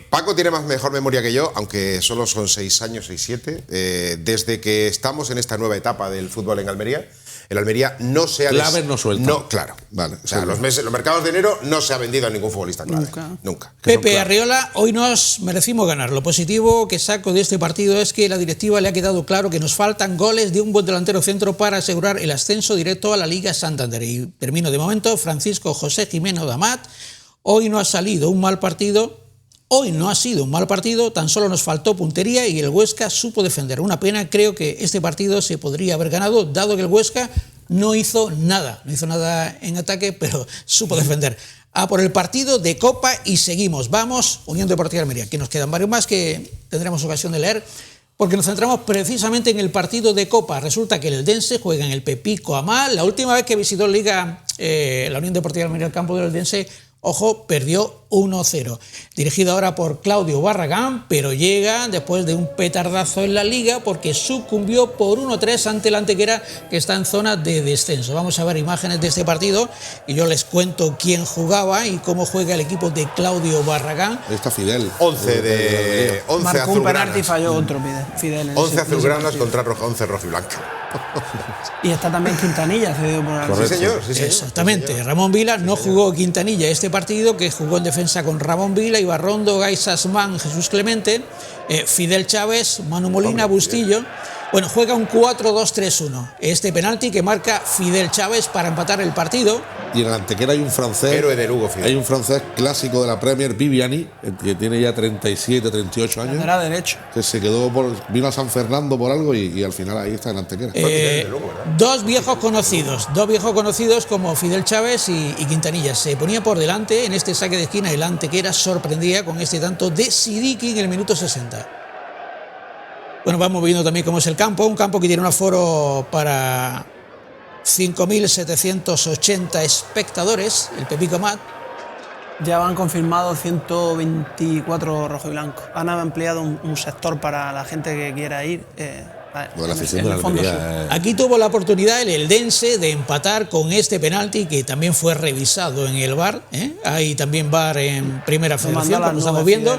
Paco tiene mejor memoria que yo, aunque solo son 6 años, 6-7. Desde que estamos en esta nueva etapa del fútbol en Almería, el Almería no se ha... Claves no suelta. No, claro. Vale. O sea, los mercados de enero no se ha vendido a ningún futbolista clave. Nunca. Pepe Arriola, hoy nos merecimos ganar. Lo positivo que saco de este partido es que a la directiva le ha quedado claro que nos faltan goles de un buen delantero centro para asegurar el ascenso directo a la Liga Santander. Y termino de momento. Francisco José Jimeno Damat: hoy no ha sido un mal partido, tan solo nos faltó puntería y el Huesca supo defender. Una pena, creo que este partido se podría haber ganado, dado que el Huesca no hizo nada en ataque, pero supo defender. A por el partido de Copa y seguimos. Vamos, Unión Deportiva Almería, que nos quedan varios más que tendremos ocasión de leer porque nos centramos precisamente en el partido de Copa. Resulta que el Eldense juega en el Pepico Amal. La última vez que visitó Liga la Unión Deportiva Almería el campo del Eldense, ojo, perdió 1-0. Dirigido ahora por Claudio Barragán, pero llega después de un petardazo en la Liga porque sucumbió por 1-3 ante el Antequera, que está en zona de descenso. Vamos a ver imágenes de este partido y yo les cuento quién jugaba y cómo juega el equipo de Claudio Barragán. Ahí está Fidel. 11 Marcó un penalti y azulgranas. falló otro, Fidel. 11 azulgranas contra 11 rojiblanco. Y está también Quintanilla, cedido por el... Sí, señor. Exactamente, Sí, señor. Ramón Vila no jugó Quintanilla este partido, que jugó en defensa con Ramón Vila, Ibarrondo, Gaisasman, Jesús Clemente, Fidel Chávez, Manu Molina, Bustillo. Bueno, juega un 4-2-3-1. Este penalti que marca Fidel Chávez para empatar el partido. Y en el Antequera hay un francés. Héroe de Lugo, Fidel. Hay un francés clásico de la Premier, Viviani, que tiene ya 37, 38 años. Era derecho. Que se quedó vino a San Fernando por algo y al final ahí está en Antequera. Dos viejos conocidos como Fidel Chávez y Quintanilla. Se ponía por delante en este saque de esquina. El Antequera sorprendía con este tanto de Sidiki en el minuto 60. Bueno, vamos viendo también cómo es el campo. Un campo que tiene un aforo para 5.780 espectadores, el Pepico Amat. Ya van confirmados 124 rojo y blanco. Han ampliado un sector para la gente que quiera ir. Lo de la afición en de la el fondo Almería, sur. Aquí tuvo la oportunidad el Eldense de empatar con este penalti que también fue revisado en el VAR. Hay también VAR en Primera Federación, como estamos viendo.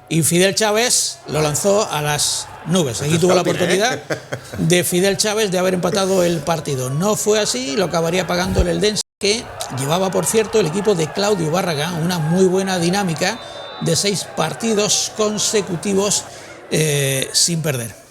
Y Fidel Chávez lo lanzó a las nubes. Aquí tuvo la oportunidad de Fidel Chávez de haber empatado el partido. No fue así, lo acabaría pagando el Eldense, que llevaba, por cierto, el equipo de Claudio Barragán una muy buena dinámica de 6 partidos consecutivos sin perder.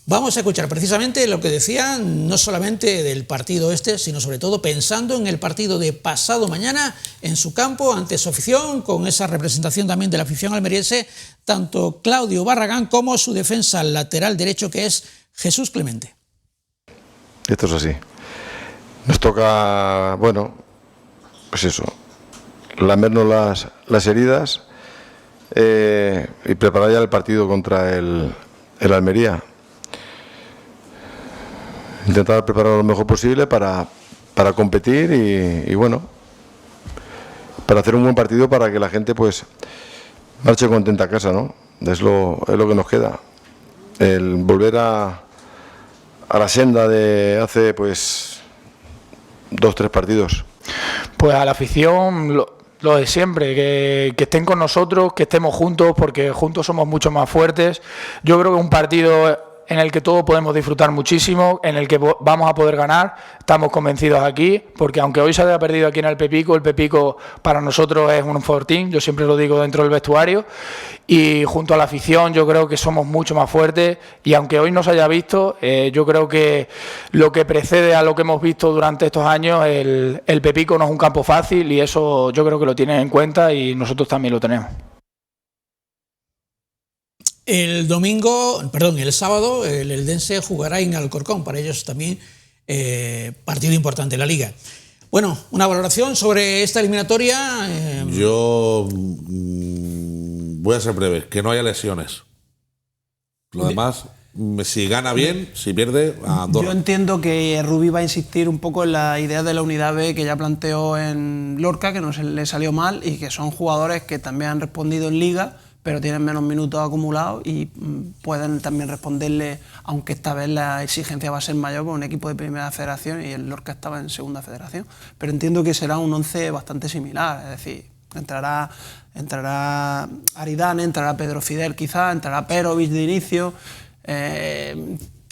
Vamos a escuchar precisamente lo que decían, no solamente del partido este, sino sobre todo pensando en el partido de pasado mañana en su campo, ante su afición, con esa representación también de la afición almeriense, tanto Claudio Barragán como su defensa lateral derecho, que es Jesús Clemente. Esto es así. Nos toca, bueno, pues eso, lamernos las heridas y preparar ya el partido contra el Almería. Intentar preparar lo mejor posible para competir y bueno, para hacer un buen partido para que la gente pues marche contenta a casa, ¿no? Es lo que nos queda. El volver a la senda de hace pues 2-3 partidos. Pues a la afición lo de siempre, que estén con nosotros, que estemos juntos, porque juntos somos mucho más fuertes. Yo creo que un partido en el que todos podemos disfrutar muchísimo, en el que vamos a poder ganar, estamos convencidos aquí, porque aunque hoy se haya perdido aquí en el Pepico para nosotros es un fortín, yo siempre lo digo dentro del vestuario, y junto a la afición yo creo que somos mucho más fuertes, y aunque hoy no se haya visto, yo creo que lo que precede a lo que hemos visto durante estos años, el Pepico no es un campo fácil, y eso yo creo que lo tienen en cuenta y nosotros también lo tenemos. El sábado, el Eldense jugará en Alcorcón, para ellos también partido importante en la Liga. Bueno, una valoración sobre esta eliminatoria. Yo voy a ser breve, que no haya lesiones. Lo demás, si gana bien, si pierde, a Andorra. Yo entiendo que Rubí va a insistir un poco en la idea de la unidad B que ya planteó en Lorca, que no le salió mal, y que son jugadores que también han respondido en Liga, pero tienen menos minutos acumulados y pueden también responderle, aunque esta vez la exigencia va a ser mayor con un equipo de Primera Federación y el Lorca estaba en Segunda Federación. Pero entiendo que será un 11 bastante similar, es decir, entrará Aridane, entrará Pedro Fidel quizá, entrará Perovic de inicio. A ver,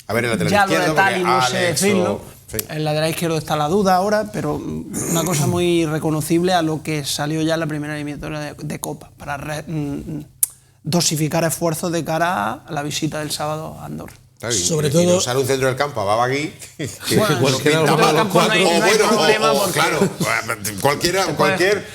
en la lateral ya lo de izquierdo, Tali no sé Alex decirlo. Sí. En la lateral izquierdo está la duda ahora, pero una cosa muy reconocible a lo que salió ya en la primera eliminatoria de Copa, para dosificar esfuerzos de cara a la visita del sábado a Andorra. Sobre todo, nos sale un centro del campo a Babagui. Bueno, cualquier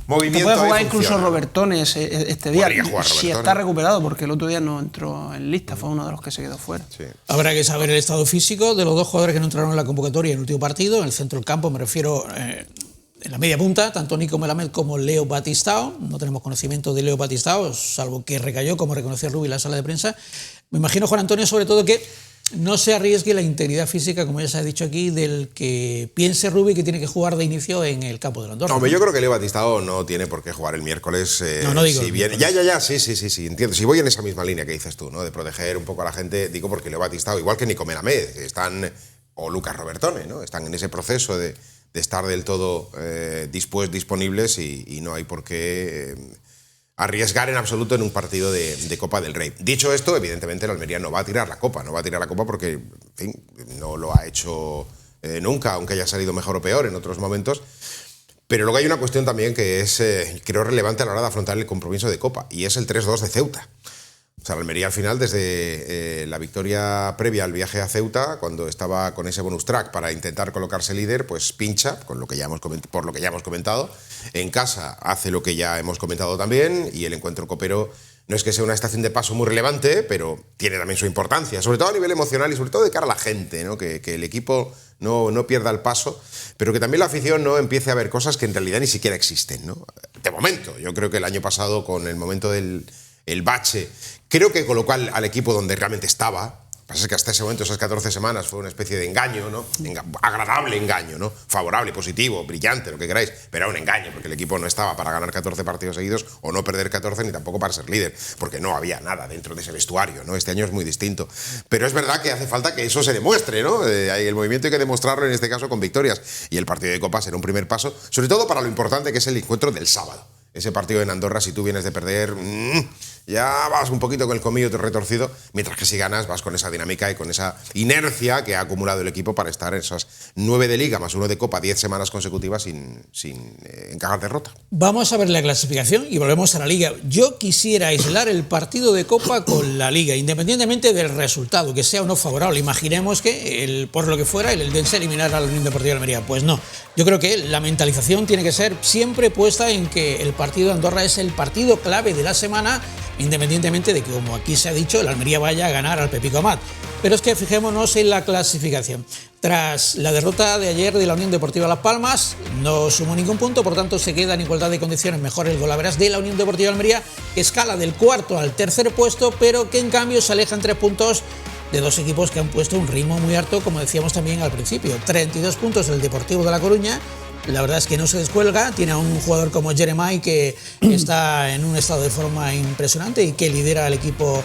movimiento. Puede jugar ahí incluso funciona. Robertones este día, Podría jugar si Robertones. está recuperado, porque el otro día no entró en lista, fue uno de los que se quedó fuera. Sí. habrá que saber el estado físico de los dos jugadores que no entraron en la convocatoria en el último partido. En el centro del campo me refiero en la media punta, tanto Nico Melamed como Leo Batistao. No tenemos conocimiento de Leo Batistao, salvo que recayó, como reconoció Rubí en la sala de prensa. Me imagino, Juan Antonio, sobre todo que no se arriesgue la integridad física, como ya se ha dicho aquí, del que piense Rubi que tiene que jugar de inicio en el campo de Andorra. No, yo creo que Leo Batistao no tiene por qué jugar el miércoles. No digo. Si viene, ya, sí, entiendo. Si voy en esa misma línea que dices tú, ¿no? De proteger un poco a la gente, digo porque Leo Batistao, igual que Nico Melamed, están, o Lucas Robertone, ¿no? Están en ese proceso de estar del todo disponibles y no hay por qué arriesgar en absoluto en un partido de Copa del Rey. Dicho esto, evidentemente el Almería no va a tirar la Copa, porque, en fin, no lo ha hecho nunca, aunque haya salido mejor o peor en otros momentos. Pero luego hay una cuestión también que es, creo, relevante a la hora de afrontar el compromiso de Copa, y es el 3-2 de Ceuta. O sea, la Almería al final, desde la victoria previa al viaje a Ceuta, cuando estaba con ese bonus track para intentar colocarse líder, pues pincha, por lo que ya hemos comentado. En casa hace lo que ya hemos comentado también, y el encuentro copero no es que sea una estación de paso muy relevante, pero tiene también su importancia, sobre todo a nivel emocional y sobre todo de cara a la gente, ¿no? Que el equipo no pierda el paso, pero que también la afición no empiece a ver cosas que en realidad ni siquiera existen, ¿no? De momento, yo creo que el año pasado, con el momento del bache, creo que colocó al equipo donde realmente estaba. Pasa que hasta ese momento, esas 14 semanas, fue una especie de engaño, ¿no? Agradable engaño, ¿no? Favorable, positivo, brillante, lo que queráis, pero era un engaño, porque el equipo no estaba para ganar 14 partidos seguidos o no perder 14, ni tampoco para ser líder, porque no había nada dentro de ese vestuario, ¿no? Este año es muy distinto. Pero es verdad que hace falta que eso se demuestre, ¿no? El movimiento hay que demostrarlo, en este caso, con victorias. Y el partido de Copa será un primer paso, sobre todo para lo importante que es el encuentro del sábado. Ese partido en Andorra, si tú vienes de perder, ya vas un poquito con el colmillo retorcido, mientras que si ganas vas con esa dinámica y con esa inercia que ha acumulado el equipo para estar en esas 9 de Liga más 1 de Copa, 10 semanas consecutivas sin encajar derrota. Vamos a ver la clasificación y volvemos a la Liga. Yo quisiera aislar el partido de Copa con la Liga, independientemente del resultado, que sea o no favorable. Imaginemos que, por lo que fuera, el Eldense eliminara a la Unión Deportiva de Almería. Pues no. Yo creo que la mentalización tiene que ser siempre puesta en que el partido de Andorra es el partido clave de la semana, independientemente de que, como aquí se ha dicho, el Almería vaya a ganar al Pepico Amat. Pero es que fijémonos en la clasificación. Tras la derrota de ayer de la Unión Deportiva Las Palmas, no sumó ningún punto, por tanto se queda en igualdad de condiciones mejor el golaveras de la Unión Deportiva Almería, que escala del cuarto al tercer puesto, pero que en cambio se alejan 3 puntos de dos equipos que han puesto un ritmo muy alto, como decíamos también al principio. 32 puntos el Deportivo de La Coruña. La verdad es que no se descuelga, tiene a un jugador como Jeremai que está en un estado de forma impresionante y que lidera al equipo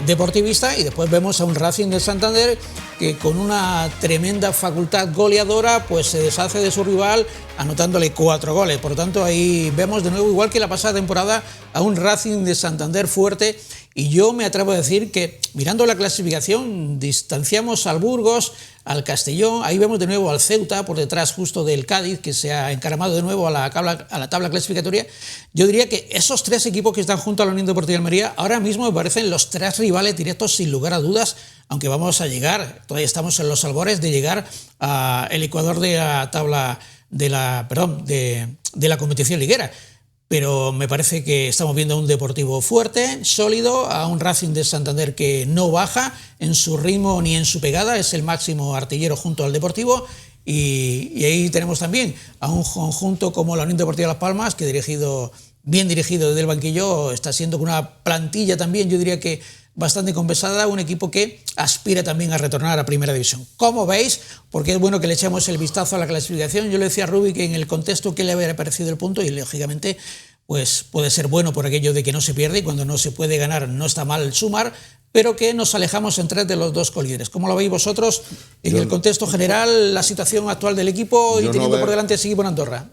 deportivista, y después vemos a un Racing de Santander que con una tremenda facultad goleadora pues se deshace de su rival anotándole 4 goles. Por tanto, ahí vemos de nuevo, igual que la pasada temporada, a un Racing de Santander fuerte. Y yo me atrevo a decir que, mirando la clasificación, distanciamos al Burgos, al Castellón, ahí vemos de nuevo al Ceuta, por detrás justo del Cádiz, que se ha encaramado de nuevo a la tabla clasificatoria. Yo diría que esos 3 equipos que están junto a la Unión Deportiva de Almería ahora mismo me parecen los 3 rivales directos sin lugar a dudas, aunque vamos a llegar, todavía estamos en los albores de llegar al ecuador de la tabla de la competición liguera. Pero me parece que estamos viendo a un Deportivo fuerte, sólido, a un Racing de Santander que no baja en su ritmo ni en su pegada, es el máximo artillero junto al Deportivo, y ahí tenemos también a un conjunto como la Unión Deportiva Las Palmas, que bien dirigido desde el banquillo, está siendo con una plantilla también, yo diría que bastante compensada, un equipo que aspira también a retornar a Primera División. ¿Cómo veis? Porque es bueno que le echemos el vistazo a la clasificación. Yo le decía a Rubi que en el contexto que le había parecido el punto, y lógicamente pues puede ser bueno por aquello de que no se pierde, y cuando no se puede ganar no está mal sumar, pero que nos alejamos en 3 de los 2 colíderes. ¿Cómo lo veis vosotros en el contexto general, la situación actual del equipo y teniendo por delante ese equipo en Andorra?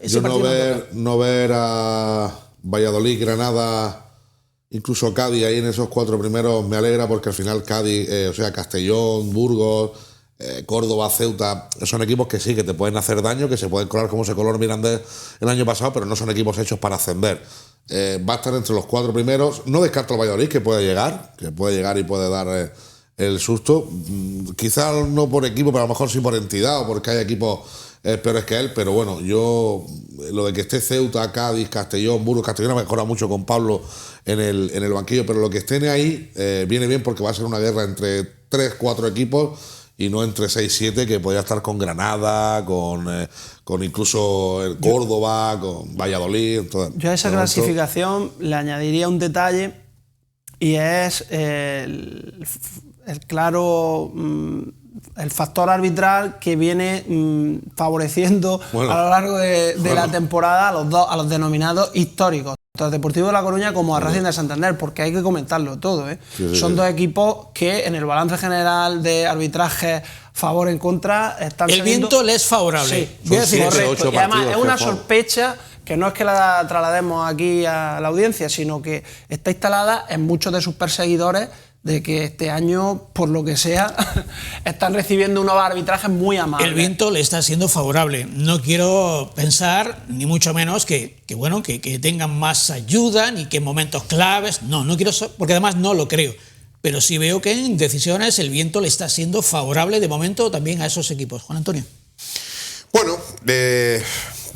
No ver a Valladolid, Granada, incluso Cádiz ahí en esos 4 primeros me alegra, porque al final Cádiz, Castellón, Burgos, Córdoba, Ceuta, son equipos que sí, que te pueden hacer daño, que se pueden colar como se coló el Mirandés el año pasado, pero no son equipos hechos para ascender. Va a estar entre los 4 primeros. No descarto al Valladolid, que puede llegar y puede dar el susto. Quizás no por equipo, pero a lo mejor sí por entidad, o porque hay equipos peores que él. Pero bueno, yo lo de que esté Ceuta, Cádiz, Castellón, Burgos, Castellón ha mejorado mucho con Pablo en el banquillo, pero lo que estén ahí viene bien, porque va a ser una guerra entre 3-4 equipos y no entre 6-7, que podría estar con Granada, con incluso el Córdoba, con Valladolid. Yo a esa clasificación le añadiría un detalle, y es el claro el factor arbitral que viene favoreciendo a lo largo de la temporada a los denominados históricos, tanto al Deportivo de La Coruña como a Racing de Santander, porque hay que comentarlo todo, ¿eh? Son dos equipos que en el balance general de arbitraje favor en contra están el viento les es favorable. Sí, voy a decir correcto. Y además es una sospecha que no es que la traslademos aquí a la audiencia, sino que está instalada en muchos de sus perseguidores de que este año, por lo que sea, están recibiendo unos arbitrajes muy amables. El viento le está siendo favorable. No quiero pensar, ni mucho menos, que tengan más ayuda, ni que en momentos claves. No quiero, porque además no lo creo. Pero sí veo que en decisiones el viento le está siendo favorable de momento también a esos equipos. Juan Antonio. Bueno,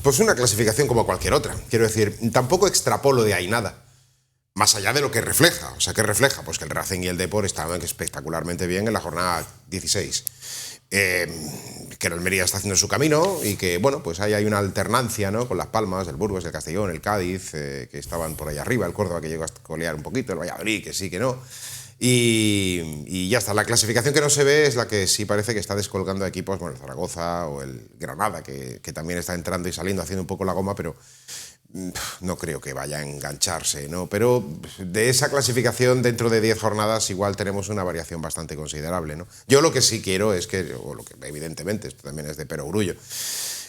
pues una clasificación como cualquier otra. Quiero decir, tampoco extrapolo de ahí nada. Más allá de lo que refleja. O sea, ¿qué refleja? Pues que el Racing y el Depor estaban espectacularmente bien en la jornada 16. Que el Almería está haciendo su camino y que, bueno, pues ahí hay una alternancia, ¿no? Con Las Palmas, el Burgos, el Castellón, el Cádiz, que estaban por ahí arriba, el Córdoba que llegó a colear un poquito, el Valladolid que sí, que no. Y ya está. La clasificación que no se ve es la que sí parece que está descolgando a equipos, bueno, el Zaragoza o el Granada, que también está entrando y saliendo, haciendo un poco la goma, pero no creo que vaya a engancharse, ¿no? Pero de esa clasificación dentro de 10 jornadas igual tenemos una variación bastante considerable, ¿no? Yo lo que sí quiero es que, o lo que evidentemente, esto también es de perogrullo,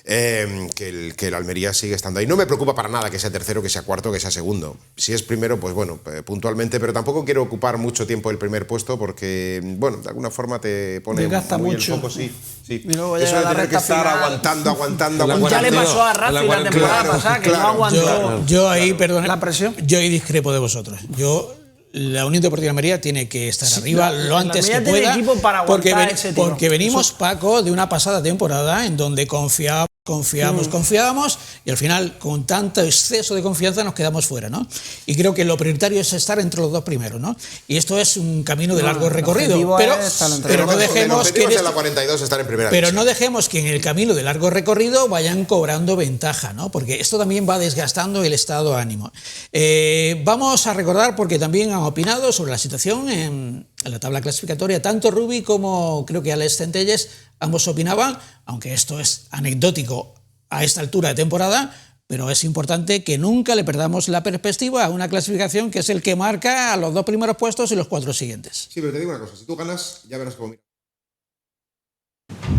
que el Almería sigue estando ahí. No me preocupa para nada que sea tercero, que sea cuarto, que sea segundo. Si es primero, pues bueno, puntualmente, pero tampoco quiero ocupar mucho tiempo el primer puesto porque, bueno, de alguna forma te pone muy mucho. El foco, sí. Eso de tener que estar aguantando. Ya le pasó a Racing la temporada pasada, que no aguantó. Yo ahí, perdón, la presión. Yo ahí discrepo de vosotros. La Unión Deportiva de Almería tiene que estar arriba lo antes que pueda, porque venimos, Paco, de una pasada temporada en donde confiábamos y al final con tanto exceso de confianza nos quedamos fuera, ¿no? Y creo que lo prioritario es estar entre los dos primeros, ¿no? Y esto es un camino de largo recorrido, pero no dejemos que en la 42 estar en primera división. No dejemos que en el camino de largo recorrido vayan cobrando ventaja, ¿no? Porque esto también va desgastando el estado de ánimo. Vamos a recordar, porque también han opinado sobre la situación en la tabla clasificatoria, tanto Rubi como creo que Alex Centelles, ambos opinaban, aunque esto es anecdótico a esta altura de temporada, pero es importante que nunca le perdamos la perspectiva a una clasificación que es el que marca a los dos primeros puestos y los 4 siguientes. Sí, pero te digo una cosa, si tú ganas, ya verás cómo.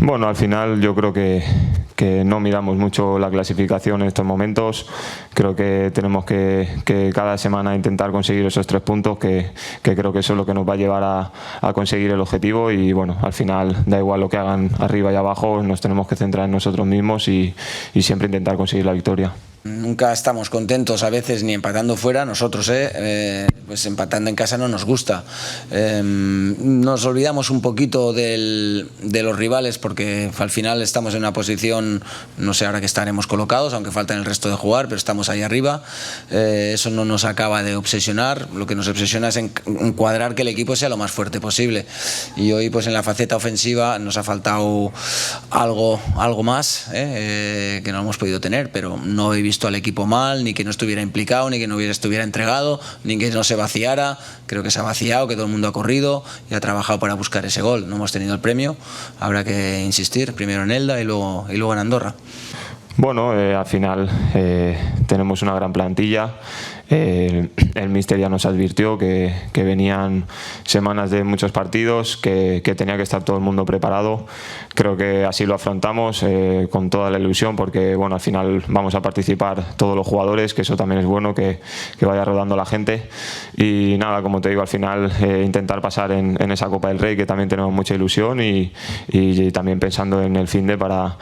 Bueno, al final yo creo que no miramos mucho la clasificación en estos momentos. Creo que tenemos que cada semana intentar conseguir esos 3 puntos, que creo que eso es lo que nos va a llevar a conseguir el objetivo. Y bueno, al final da igual lo que hagan arriba y abajo, nos tenemos que centrar en nosotros mismos y siempre intentar conseguir la victoria. Nunca estamos contentos a veces ni empatando fuera, nosotros pues empatando en casa no nos gusta. Nos olvidamos un poquito de los rivales porque al final estamos en una posición, no sé ahora que estaremos colocados, aunque falta el resto de jugar, pero estamos ahí arriba. Eso no nos acaba de obsesionar, lo que nos obsesiona es encuadrar que el equipo sea lo más fuerte posible. Y hoy pues en la faceta ofensiva nos ha faltado algo más que no hemos podido tener, pero no he visto al equipo mal, ni que no estuviera implicado, ni que no estuviera entregado, ni que no se vaciara. Creo que se ha vaciado, que todo el mundo ha corrido y ha trabajado para buscar ese gol. No hemos tenido el premio, habrá que insistir, primero en Elda y luego en Andorra. Bueno, al final tenemos una gran plantilla. El míster ya nos advirtió que venían semanas de muchos partidos, que tenía que estar todo el mundo preparado. Creo que así lo afrontamos con toda la ilusión, porque bueno, al final vamos a participar todos los jugadores, que eso también es bueno, que vaya rodando la gente. Y nada, como te digo, al final intentar pasar en esa Copa del Rey, que también tenemos mucha ilusión, y también pensando en el finde para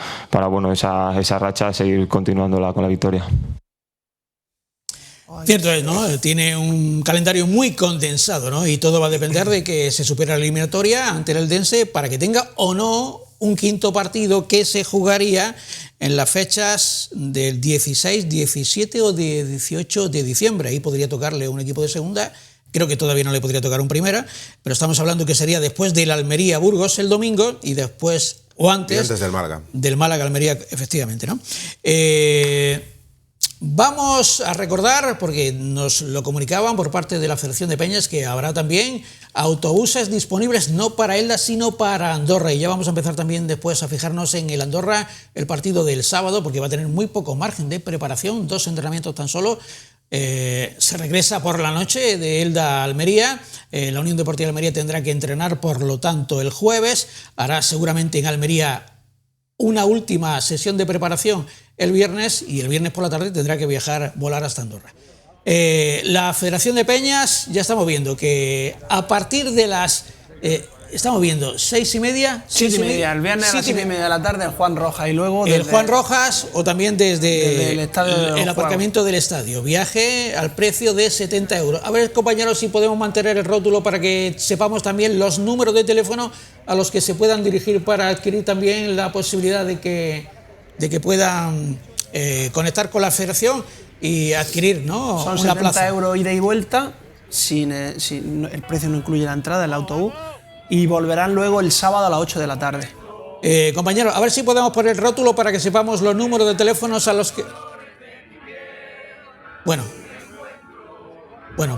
bueno, esa racha, seguir continuándola con la victoria. Cierto es, ¿no? Tiene un calendario muy condensado, ¿no? Y todo va a depender de que se supere la eliminatoria ante el Eldense para que tenga o no un quinto partido que se jugaría en las fechas del 16, 17 o 18 de diciembre. Ahí podría tocarle un equipo de segunda. Creo que todavía no le podría tocar un primera, pero estamos hablando que sería después del Almería-Burgos el domingo y después o antes del Málaga. Del Málaga-Almería, efectivamente, ¿no? Vamos a recordar, porque nos lo comunicaban por parte de la Federación de Peñas, que habrá también autobuses disponibles no para Elda, sino para Andorra. Y ya vamos a empezar también después a fijarnos en el Andorra, el partido del sábado, porque va a tener muy poco margen de preparación, 2 entrenamientos tan solo. Se regresa por la noche de Elda a Almería. La Unión Deportiva de Almería tendrá que entrenar, por lo tanto, el jueves. Hará seguramente en Almería una última sesión de preparación el viernes, y el viernes por la tarde tendrá que volar hasta Andorra. La Federación de Peñas, ya estamos viendo que a partir de las... estamos viendo 6:30... 7:30, el viernes a las 7:30 de la tarde, el Juan Rojas, y luego el Juan Rojas, o también desde el estadio el aparcamiento del estadio. Viaje al precio de 70 euros. A ver, compañeros, si podemos mantener el rótulo para que sepamos también los números de teléfono a los que se puedan dirigir para adquirir también la posibilidad de que puedan conectar con la federación y adquirir, ¿no? Son una 70 plaza. euros ida y vuelta, sin el precio no incluye la entrada, el autobús, y volverán luego el sábado a las 8 de la tarde. Compañeros, a ver si podemos poner el rótulo para que sepamos los números de teléfonos a los que... Bueno,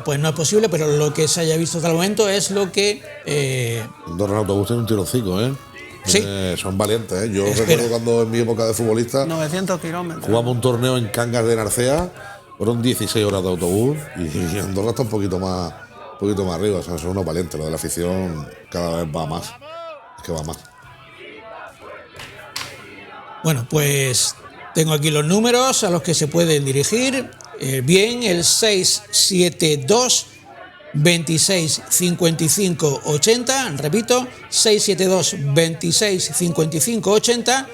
pues no es posible, pero lo que se haya visto hasta el momento es lo que... Andorra en autobús tiene un tirocico, ¿eh? Sí. Son valientes, ¿eh? Yo recuerdo cuando en mi época de futbolista 900 kilómetros. jugamos un torneo en Cangas de Narcea, fueron 16 horas de autobús, y Andorra está un poquito más arriba. O sea, son unos valientes. Lo de la afición cada vez va más. Es que va más. Bueno, pues tengo aquí los números a los que se pueden dirigir. Bien, el 672 26 55 80, repito, 672 26 55 80,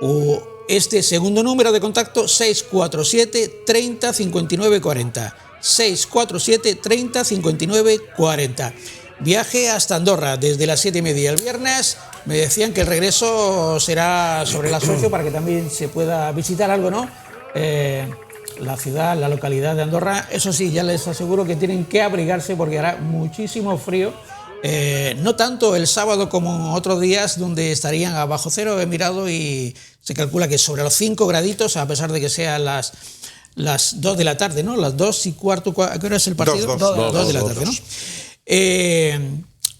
o este segundo número de contacto, 647 30 59 40, 647 30 59 40. Viaje hasta Andorra desde las 7:30 el viernes. Me decían que el regreso será sobre las 8 para que también se pueda visitar algo, ¿no? La ciudad, la localidad de Andorra. Eso sí, ya les aseguro que tienen que abrigarse porque hará muchísimo frío. No tanto el sábado como otros días donde estarían a bajo cero. He mirado y se calcula que sobre los 5 graditos, a pesar de que sean las 2 de la tarde, ¿no? Las 2:15. ¿A qué hora es el partido? 2 de la tarde, ¿no?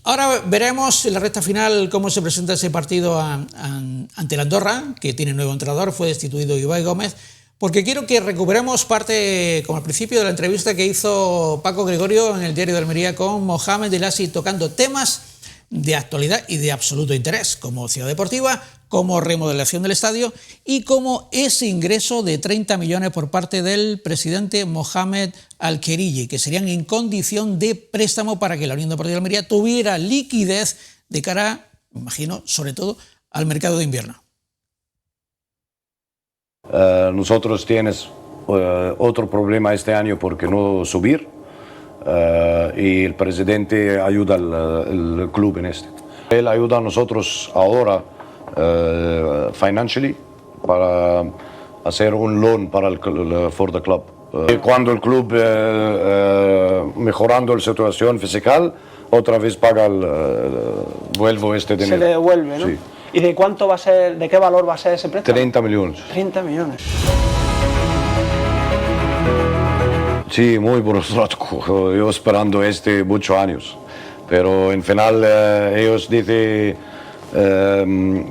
Ahora veremos en la recta final cómo se presenta ese partido ante el Andorra, que tiene nuevo entrenador. Fue destituido Ibai Gómez. Porque quiero que recuperemos parte, como al principio de la entrevista que hizo Paco Gregorio en el Diario de Almería con Mohamed El Assi, tocando temas de actualidad y de absoluto interés, como Ciudad Deportiva, como remodelación del estadio y como ese ingreso de 30 millones por parte del presidente Mohamed Al-Kheriji, que serían en condición de préstamo para que la Unión Deportiva de Almería tuviera liquidez de cara, me imagino, sobre todo al mercado de invierno. Nosotros tienes otro problema este año porque no subir y el presidente ayuda al club en este. Él ayuda a nosotros ahora financially para hacer un loan para for the club. Cuando el club mejorando la situación fiscal, otra vez paga vuelvo este dinero. Se le devuelve, ¿no? Sí. ¿Y de cuánto va a ser, de qué valor va a ser ese préstamo? 30 millones. 30 millones. Sí, muy burocrático. Yo esperando muchos años. Pero en final ellos dicen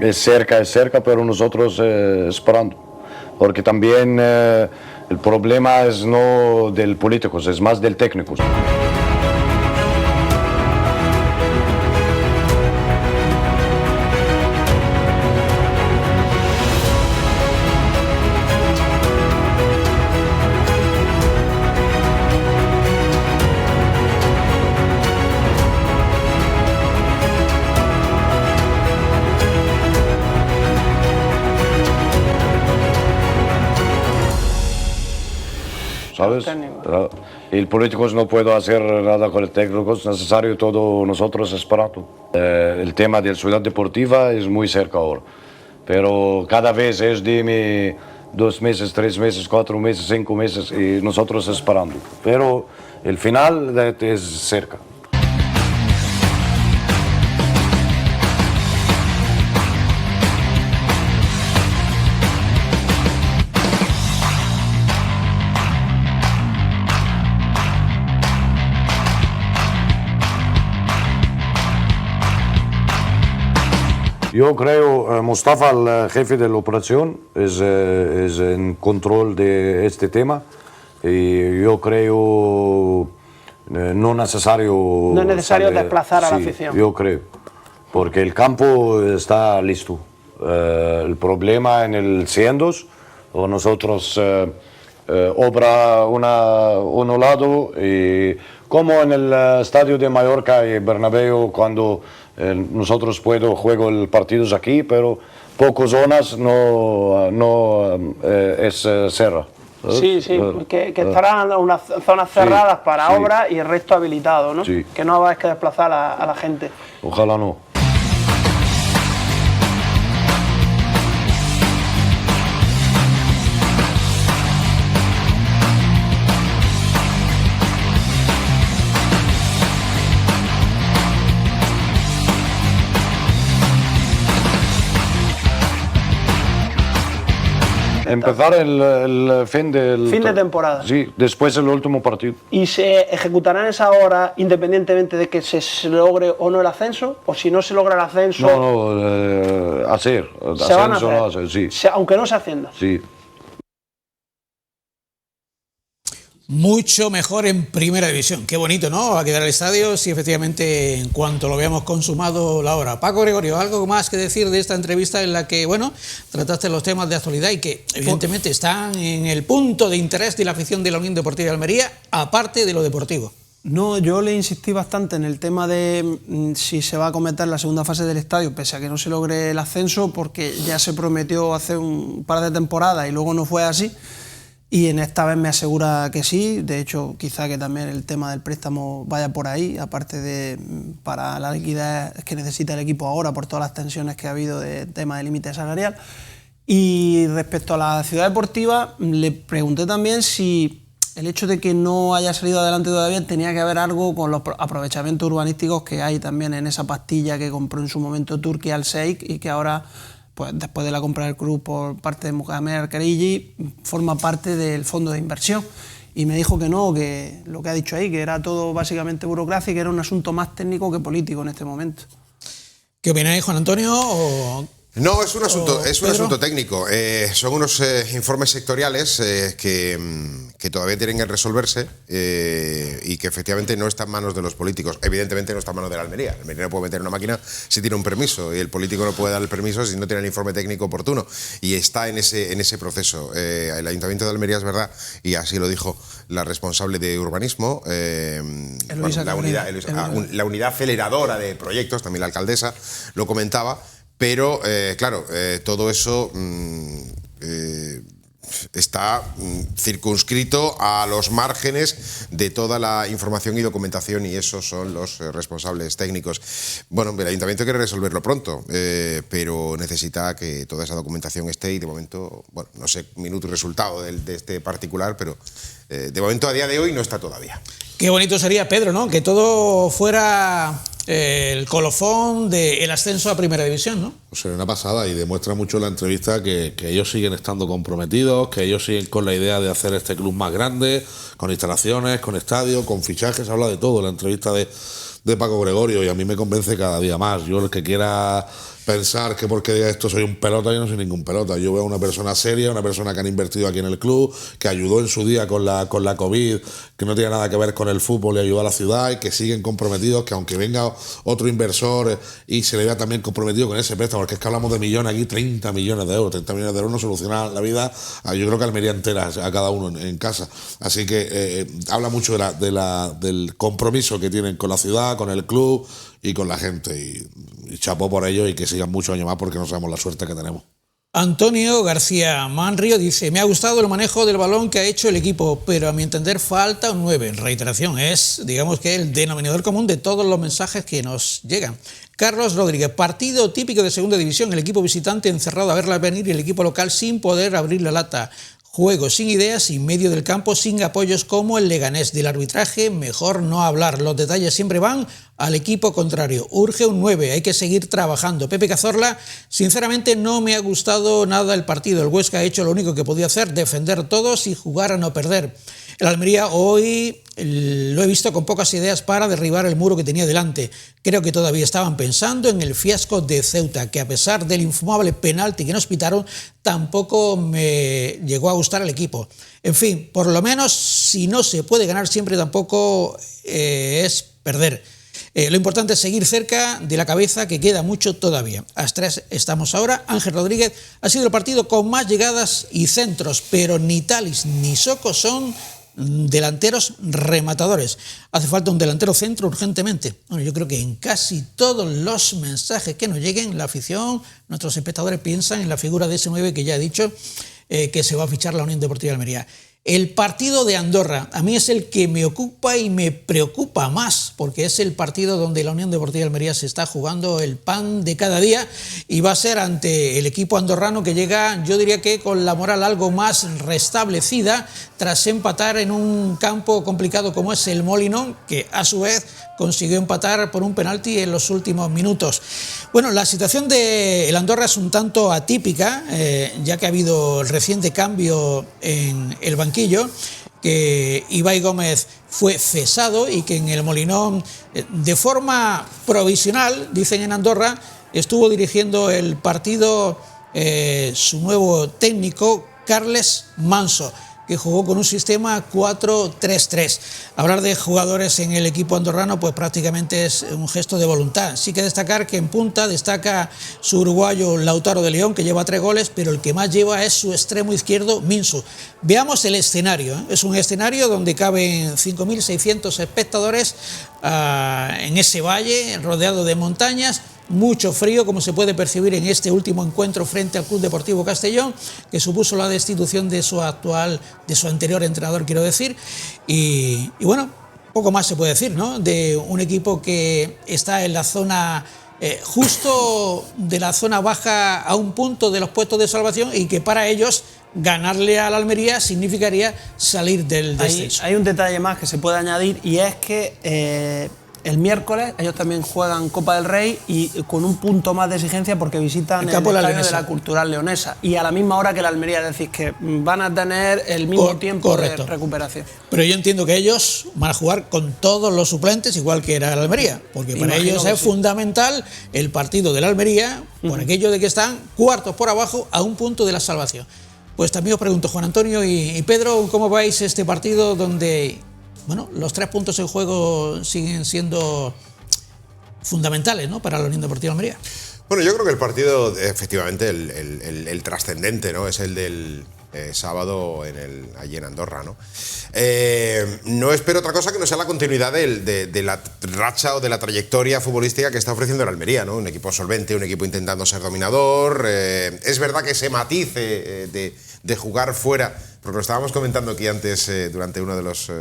es cerca, pero nosotros esperando. Porque también el problema es no del político, es más del técnico. ¿Sabes? El político no puede hacer nada con el técnico, es necesario todo nosotros esperando. El tema de la ciudad deportiva es muy cerca ahora, pero cada vez es de 2 meses, 3 meses, 4 meses, 5 meses y nosotros esperando. Pero el final es cerca. Yo creo, Mustafa, el jefe de la operación, es en control de este tema y yo creo no es necesario desplazar a la afición. Yo creo, porque el campo está listo. El problema en el Ciendos, nosotros obra un lado y como en el estadio de Mallorca y Bernabéu cuando nosotros juego el partidos aquí, pero pocas zonas no es cerra. Sí, que estarán unas zonas cerradas para obras y el resto habilitado, ¿no? Sí. Que no hagáis que desplazar a la gente. Ojalá no. Empezar el fin de temporada. Sí, después del último partido. ¿Y se ejecutarán esa hora independientemente de que se logre o no el ascenso? ¿O si no se logra el ascenso? Hacer. Se van a hacer. No hacer, sí. Aunque no se ascienda. Sí. Mucho mejor en primera división. Qué bonito, ¿no? Va a quedar el estadio si efectivamente en cuanto lo veamos consumado la hora. Paco Gregorio, ¿algo más que decir de esta entrevista en la que, bueno, trataste los temas de actualidad y que evidentemente están en el punto de interés de la afición de la Unión Deportiva de Almería, aparte de lo deportivo? No, yo le insistí bastante en el tema de si se va a acometer la segunda fase del estadio, pese a que no se logre el ascenso, porque ya se prometió hace un par de temporadas y luego no fue así. Y en esta vez me asegura que sí, de hecho quizá que también el tema del préstamo vaya por ahí, aparte de para la liquidez que necesita el equipo ahora por todas las tensiones que ha habido de tema de límite salarial. Y respecto a la ciudad deportiva, le pregunté también si el hecho de que no haya salido adelante todavía tenía que ver algo con los aprovechamientos urbanísticos que hay también en esa pastilla que compró en su momento Turquía al Sheikh y que ahora, pues después de la compra del club por parte de Mohamed Al-Khariji, forma parte del fondo de inversión. Y me dijo que no, que lo que ha dicho ahí, que era todo básicamente burocracia y que era un asunto más técnico que político en este momento. ¿Qué opináis, Juan Antonio? No, es un asunto técnico. Son unos informes sectoriales que todavía tienen que resolverse y que efectivamente no están en manos de los políticos. Evidentemente no está en manos de la Almería. La Almería no puede meter una máquina si tiene un permiso y el político no puede dar el permiso si no tiene el informe técnico oportuno. Y está en ese proceso. El Ayuntamiento de Almería, es verdad, y así lo dijo la responsable de urbanismo, la unidad aceleradora de proyectos, también la alcaldesa, lo comentaba. Pero, claro, todo eso está circunscrito a los márgenes de toda la información y documentación y esos son los responsables técnicos. Bueno, el ayuntamiento quiere resolverlo pronto, pero necesita que toda esa documentación esté y de momento, bueno, no sé minuto y resultado de este particular, pero de momento a día de hoy no está todavía. Qué bonito sería, Pedro, ¿no? Que todo fuera el colofón del ascenso a Primera División, ¿no? Sería una pasada y demuestra mucho en la entrevista que ellos siguen estando comprometidos, que ellos siguen con la idea de hacer este club más grande, con instalaciones, con estadio, con fichajes, habla de todo en la entrevista de Paco Gregorio y a mí me convence cada día más. Yo, el que quiera pensar que porque diga esto soy un pelota, yo no soy ningún pelota. Yo veo a una persona seria, una persona que han invertido aquí en el club, que ayudó en su día con la COVID, que no tiene nada que ver con el fútbol y ayudó a la ciudad y que siguen comprometidos, que aunque venga otro inversor y se le vea también comprometido con ese préstamo, porque es que hablamos de millones aquí, 30 millones de euros. 30 millones de euros no soluciona la vida, yo creo que Almería entera, a cada uno en casa. Así que habla mucho del compromiso que tienen con la ciudad, con el club y con la gente, y chapó por ello y que sigan muchos años más porque no sabemos la suerte que tenemos. Antonio García Manrio dice: me ha gustado el manejo del balón que ha hecho el equipo, pero a mi entender falta un 9. En reiteración, es, digamos que el denominador común de todos los mensajes que nos llegan. Carlos Rodríguez: partido típico de segunda división, el equipo visitante encerrado a verla venir y el equipo local sin poder abrir la lata. Juego sin ideas, sin medio del campo, sin apoyos como el Leganés. Del arbitraje, mejor no hablar. Los detalles siempre van al equipo contrario. Urge un 9, hay que seguir trabajando. Pepe Cazorla: sinceramente no me ha gustado nada el partido. El Huesca ha hecho lo único que podía hacer, defender todos y jugar a no perder. El Almería hoy lo he visto con pocas ideas para derribar el muro que tenía delante. Creo que todavía estaban pensando en el fiasco de Ceuta, que a pesar del infumable penalti que nos pitaron, tampoco me llegó a gustar el equipo. En fin, por lo menos si no se puede ganar siempre, tampoco es perder. Lo importante es seguir cerca de la cabeza, que queda mucho todavía. A las 3 estamos ahora. Ángel Rodríguez ha sido el partido con más llegadas y centros, pero ni Talis ni Soko son delanteros rematadores. Hace falta un delantero centro urgentemente. Bueno, yo creo que en casi todos los mensajes que nos lleguen, la afición, nuestros espectadores piensan en la figura de ese 9 que ya he dicho que se va a fichar la Unión Deportiva de Almería. El partido de Andorra a mí es el que me ocupa y me preocupa más, porque es el partido donde la Unión Deportiva de Almería se está jugando el pan de cada día y va a ser ante el equipo andorrano, que llega, yo diría que con la moral algo más restablecida tras empatar en un campo complicado como es el Molinón, que a su vez consiguió empatar por un penalti en los últimos minutos. Bueno, la situación del Andorra es un tanto atípica, ya que ha habido el reciente cambio en el banquillo, que Ibai Gómez fue cesado y que en el Molinón, de forma provisional, dicen en Andorra, estuvo dirigiendo el partido su nuevo técnico, Carles Manso, que jugó con un sistema 4-3-3. Hablar de jugadores en el equipo andorrano pues prácticamente es un gesto de voluntad. Sí que destacar que en punta destaca su uruguayo Lautaro de León, que lleva 3 goles, pero el que más lleva es su extremo izquierdo, Minsu. Veamos el escenario. Es un escenario donde caben 5.600 espectadores en ese valle rodeado de montañas. Mucho frío, como se puede percibir en este último encuentro frente al Club Deportivo Castellón, que supuso la destitución de su anterior entrenador, quiero decir, y bueno, poco más se puede decir, ¿no?, de un equipo que está en la zona justo de la zona baja, a un punto de los puestos de salvación, y que para ellos ganarle a la Almería significaría salir del descenso. Hay un detalle más que se puede añadir, y es que el miércoles ellos también juegan Copa del Rey, y con un punto más de exigencia porque visitan el estadio de la Cultural Leonesa, y a la misma hora que la Almería, es decir, que van a tener el mismo tiempo de recuperación. Pero yo entiendo que ellos van a jugar con todos los suplentes, igual que era la Almería, porque para ellos es fundamental el partido de la Almería, por aquello de que están cuartos por abajo a un punto de la salvación. Pues también os pregunto, Juan Antonio y Pedro, ¿cómo veis este partido donde, bueno, los 3 puntos en juego siguen siendo fundamentales, ¿no?, para la Unión Deportiva de Almería? Bueno, yo creo que el partido, efectivamente, el trascendente, ¿no?, es el del sábado allí en Andorra, ¿no? No espero otra cosa que no sea la continuidad de la racha o de la trayectoria futbolística que está ofreciendo el Almería, ¿no? Un equipo solvente, un equipo intentando ser dominador. Es verdad que ese matiz de jugar fuera, porque lo estábamos comentando aquí antes durante uno de los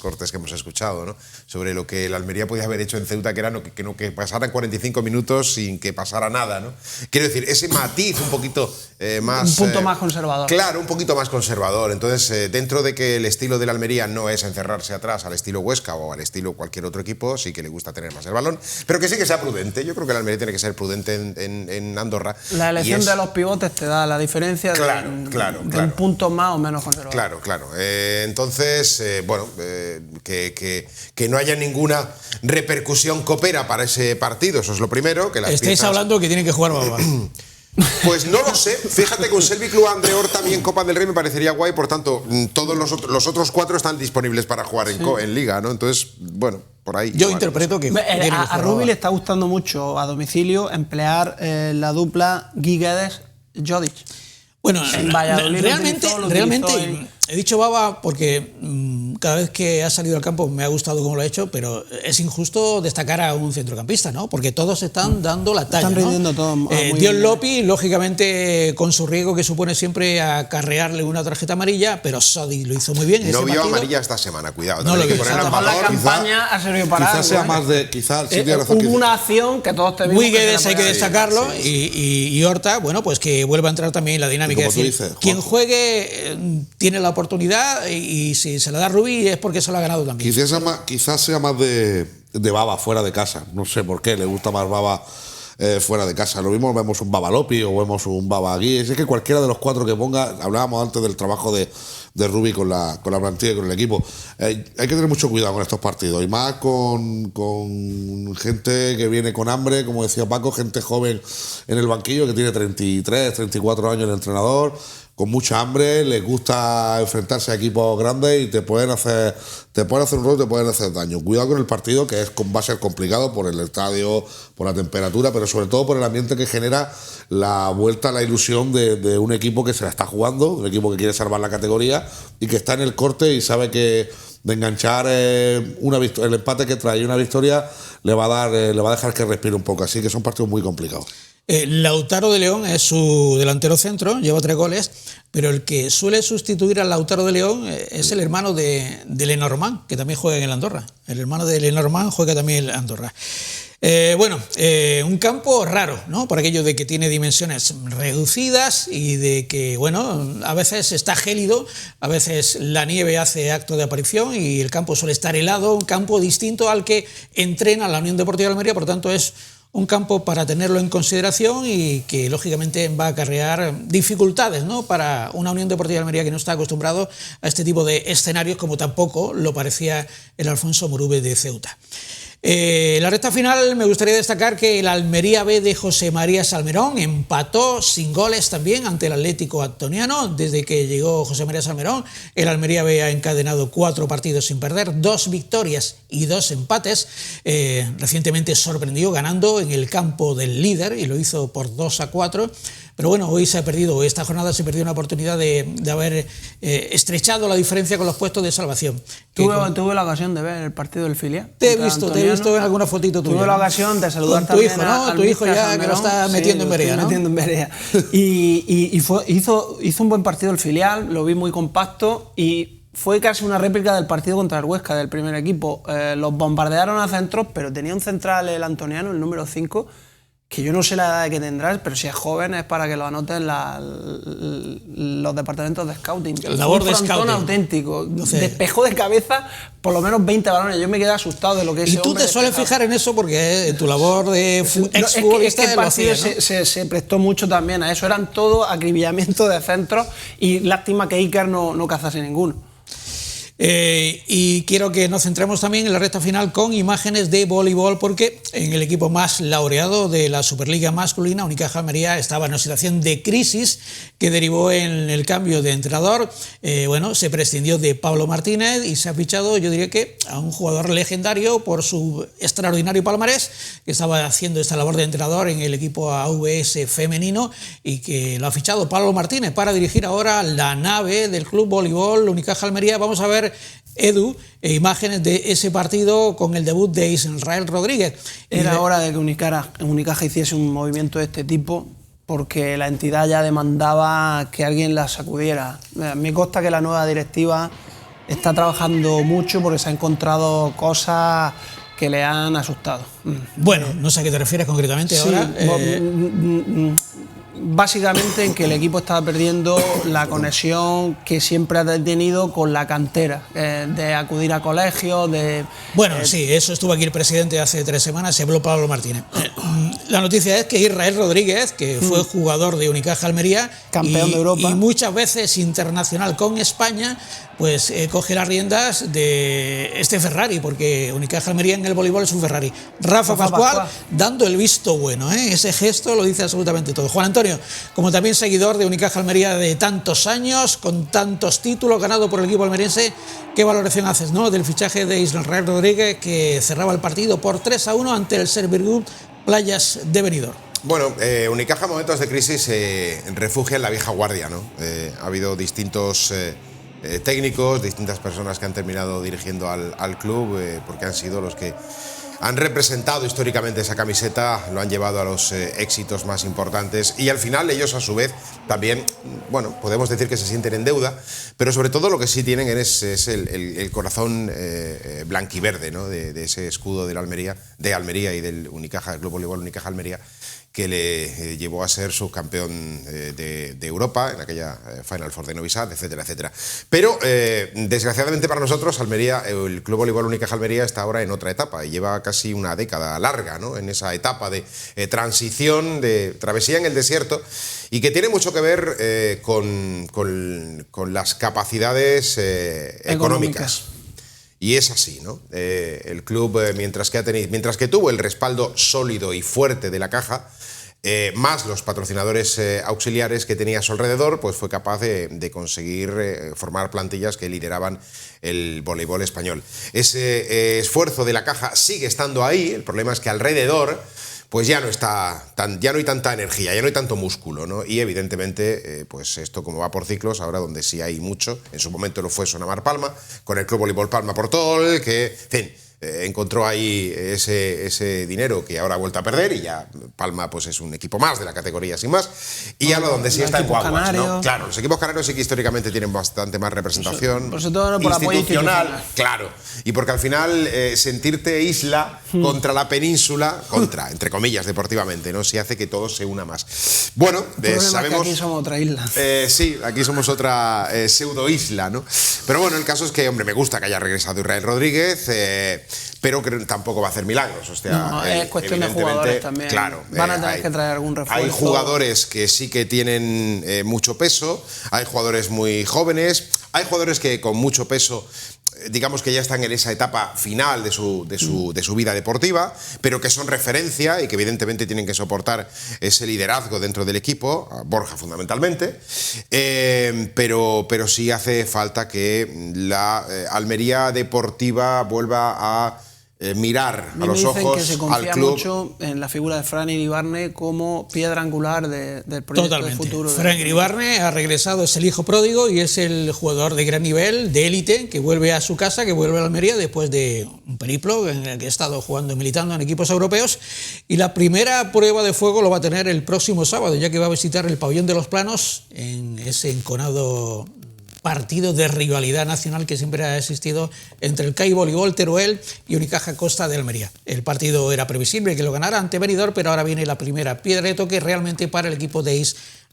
cortes que hemos escuchado, ¿no?, sobre lo que el Almería podía haber hecho en Ceuta, que era que pasaran 45 minutos sin que pasara nada, ¿no? Quiero decir, ese matiz un poquito más... Un punto más conservador. Claro, un poquito más conservador. Entonces, dentro de que el estilo del Almería no es encerrarse atrás al estilo Huesca o al estilo cualquier otro equipo, sí que le gusta tener más el balón, pero que sí que sea prudente. Yo creo que el Almería tiene que ser prudente en Andorra. La elección de los pivotes te da la diferencia de un punto más o menos conservador. Claro. Entonces, bueno, que no haya ninguna repercusión copera para ese partido, eso es lo primero. Que las Estáis hablando que tienen que jugar Baba. Pues no lo sé. Fíjate, con Selvi Club Andre Horta también Copa del Rey me parecería guay. Por tanto, todos los otros 4 están disponibles para jugar en Liga, ¿no? Entonces, bueno, por ahí. Yo interpreto que a Rubi le está gustando mucho a domicilio emplear la dupla Guiguedes-Jodic. Bueno, realmente he dicho Baba porque cada vez que ha salido al campo me ha gustado cómo lo ha hecho, pero es injusto destacar a un centrocampista, ¿no? Porque todos están dando la talla, están rindiendo, ¿no? Todos Dion Lopi, lógicamente, con su riesgo que supone siempre acarrearle una tarjeta amarilla, pero Sodi lo hizo muy bien. No vio amarilla esta semana, cuidado. No lo vio. La campaña ha servido para quizás sea más de... Hubo una acción que todos tenemos. Guiguedes hay que destacarlo, y Horta, bueno, pues que vuelva a entrar también en la dinámica. Es decir, quien juegue tiene la oportunidad, y si se la da a Rubí es porque se lo ha ganado también. Quizás sea más de Baba fuera de casa. No sé por qué, le gusta más Baba fuera de casa. Lo mismo vemos un Baba Lopi o vemos un Baba Agui. Es que cualquiera de los 4 que ponga, hablábamos antes del trabajo de Rubi con la plantilla y con el equipo. Hay que tener mucho cuidado con estos partidos, y más con gente que viene con hambre, como decía Paco, gente joven en el banquillo que tiene 33, 34 años el entrenador, con mucha hambre, les gusta enfrentarse a equipos grandes y te pueden hacer un rol, te pueden hacer daño. Cuidado con el partido, que va a ser complicado por el estadio, por la temperatura, pero sobre todo por el ambiente que genera la vuelta a la ilusión de un equipo que se la está jugando, un equipo que quiere salvar la categoría y que está en el corte y sabe que de enganchar el empate que trae una victoria le va a dejar que respire un poco. Así que son partidos muy complicados. Lautaro de León es su delantero centro, lleva 3 goles, pero el que suele sustituir al Lautaro de León es el hermano de Lenormand, que también juega en el Andorra. El hermano de Lenormand juega también en el Andorra. Un campo raro, ¿no? Por aquello de que tiene dimensiones reducidas y de que, a veces está gélido, a veces la nieve hace acto de aparición y el campo suele estar helado, un campo distinto al que entrena la Unión Deportiva de Almería, por tanto es un campo para tenerlo en consideración y que lógicamente va a acarrear dificultades, ¿no?, para una Unión Deportiva de Almería que no está acostumbrado a este tipo de escenarios, como tampoco lo parecía el Alfonso Morube de Ceuta. La recta final me gustaría destacar que el Almería B de José María Salmerón empató sin goles también ante el Atlético Antoniano. Desde que llegó José María Salmerón, el Almería B ha encadenado 4 partidos sin perder, 2 victorias y 2 empates. Recientemente sorprendió ganando en el campo del líder y lo hizo por 2-4. Pero hoy esta jornada se perdió una oportunidad de haber estrechado la diferencia con los puestos de salvación. Tuve la ocasión de ver el partido del filial. Te he visto en alguna fotito tuya. Tuve la ocasión de saludar con tu también hijo, ¿no? al Tu hijo ya Salmerón, que lo está metiendo en Berea, ¿no? Metiendo en Berea. Y hizo un buen partido el filial, lo vi muy compacto y fue casi una réplica del partido contra el Huesca, del primer equipo. Los bombardearon a centros, pero tenía un central, el Antoniano, el número 5, que yo no sé la edad que tendrás, pero si es joven es para que lo anoten los departamentos de scouting. El labor de scouting auténtico. No sé. Despejó de cabeza por lo menos 20 balones. Yo me quedé asustado de lo que es. Y tú te sueles fijar en eso porque tu labor de exfutbolista el partido se prestó mucho también a eso. Eran todo acribillamiento de centros y lástima que Iker no cazase ninguno. Y quiero que nos centremos también en la recta final con imágenes de voleibol, porque en el equipo más laureado de la Superliga masculina, Unicaja Almería estaba en una situación de crisis que derivó en el cambio de entrenador. Se prescindió de Pablo Martínez y se ha fichado, yo diría que a un jugador legendario por su extraordinario palmarés, que estaba haciendo esta labor de entrenador en el equipo AVS femenino y que lo ha fichado Pablo Martínez para dirigir ahora la nave del club voleibol Unicaja Almería. Vamos a ver, Edu, imágenes de ese partido con el debut de Israel Rodríguez. Era hora de que Unicaja hiciese un movimiento de este tipo, porque la entidad ya demandaba que alguien la sacudiera. Me consta que la nueva directiva está trabajando mucho porque se ha encontrado cosas que le han asustado. No sé a qué te refieres concretamente ahora. Básicamente en que el equipo estaba perdiendo la conexión que siempre ha tenido con la cantera, de acudir a colegios, sí, eso estuvo aquí el presidente hace 3 semanas, se habló Pablo Martínez. La noticia es que Israel Rodríguez, que fue jugador de Unicaja Almería, campeón de Europa y muchas veces internacional con España, pues coge las riendas de este Ferrari, porque Unicaja Almería en el voleibol es un Ferrari. Rafa Pascual dando el visto bueno, ese gesto lo dice absolutamente todo. Juan Antonio, como también seguidor de Unicaja Almería de tantos años, con tantos títulos ganados por el equipo almeriense, ¿qué valoración haces, del fichaje de Israel Rodríguez, que cerraba el partido por 3-1 ante el Servir Playas de Benidorm? Unicaja en momentos de crisis refugia en la vieja guardia, ¿no? Ha habido distintos técnicos, distintas personas que han terminado dirigiendo al club, porque han sido los que han representado históricamente esa camiseta, lo han llevado a los éxitos más importantes y al final ellos a su vez también, podemos decir que se sienten en deuda, pero sobre todo lo que sí tienen es el corazón blanquiverde, ¿no? de ese escudo de Almería y del Unicaja, del Club Voleibol Unicaja Almería, que le llevó a ser subcampeón de Europa en aquella Final Four de Novi Sad, etcétera, etcétera. Pero desgraciadamente para nosotros, Almería, el Club Voleibol Unicaja Almería está ahora en otra etapa y lleva casi una década larga, ¿no?, en esa etapa de transición, de travesía en el desierto, y que tiene mucho que ver con las capacidades económicas. Y es así, ¿no? El club, mientras que tuvo el respaldo sólido y fuerte de la Caja, más los patrocinadores auxiliares que tenía a su alrededor, pues fue capaz de conseguir formar plantillas que lideraban el voleibol español. Ese esfuerzo de la Caja sigue estando ahí, el problema es que alrededor pues ya no hay tanta energía, ya no hay tanto músculo, ¿no? Y evidentemente, pues esto como va por ciclos, ahora donde sí hay mucho, en su momento lo fue Sonamar Palma, con el Club Voleibol Palma Portol, que, en fin, encontró ahí ese dinero que ahora ha vuelto a perder, y ya Palma pues es un equipo más de la categoría sin más, y ahora donde sí está en Guaguas, ¿no? Claro, los equipos canarios sí que históricamente tienen bastante más representación institucional, claro, y porque al final sentirte isla contra la península, entre comillas deportivamente, ¿no?, sí hace que todo se una más. Bueno, sabemos que aquí somos otra isla. Sí, aquí somos otra pseudo isla, ¿no? Pero bueno, el caso es que, hombre, me gusta que haya regresado Israel Rodríguez, pero que tampoco va a hacer milagros. O sea, no, es cuestión de jugadores también. Claro, van a tener que traer algún refuerzo. Hay jugadores que sí que tienen mucho peso, hay jugadores muy jóvenes, hay jugadores que con mucho peso, digamos que ya están en esa etapa final de su vida deportiva, pero que son referencia y que evidentemente tienen que soportar ese liderazgo dentro del equipo, Borja fundamentalmente, pero sí hace falta que la Almería deportiva vuelva a mirar a los ojos que se confía al club. Mucho en la figura de Fran Iribarne como piedra angular del proyecto de futuro. Fran Iribarne ha regresado, es el hijo pródigo y es el jugador de gran nivel, de élite, que vuelve a su casa, que vuelve a Almería después de un periplo en el que ha estado jugando y militando en equipos europeos, y la primera prueba de fuego lo va a tener el próximo sábado, ya que va a visitar el Pabellón de los Planos en ese enconado partido de rivalidad nacional que siempre ha existido entre el CAI Voleibol Teruel y Unicaja Costa de Almería. El partido era previsible que lo ganara ante Benidorm, pero ahora viene la primera piedra de toque realmente para el equipo de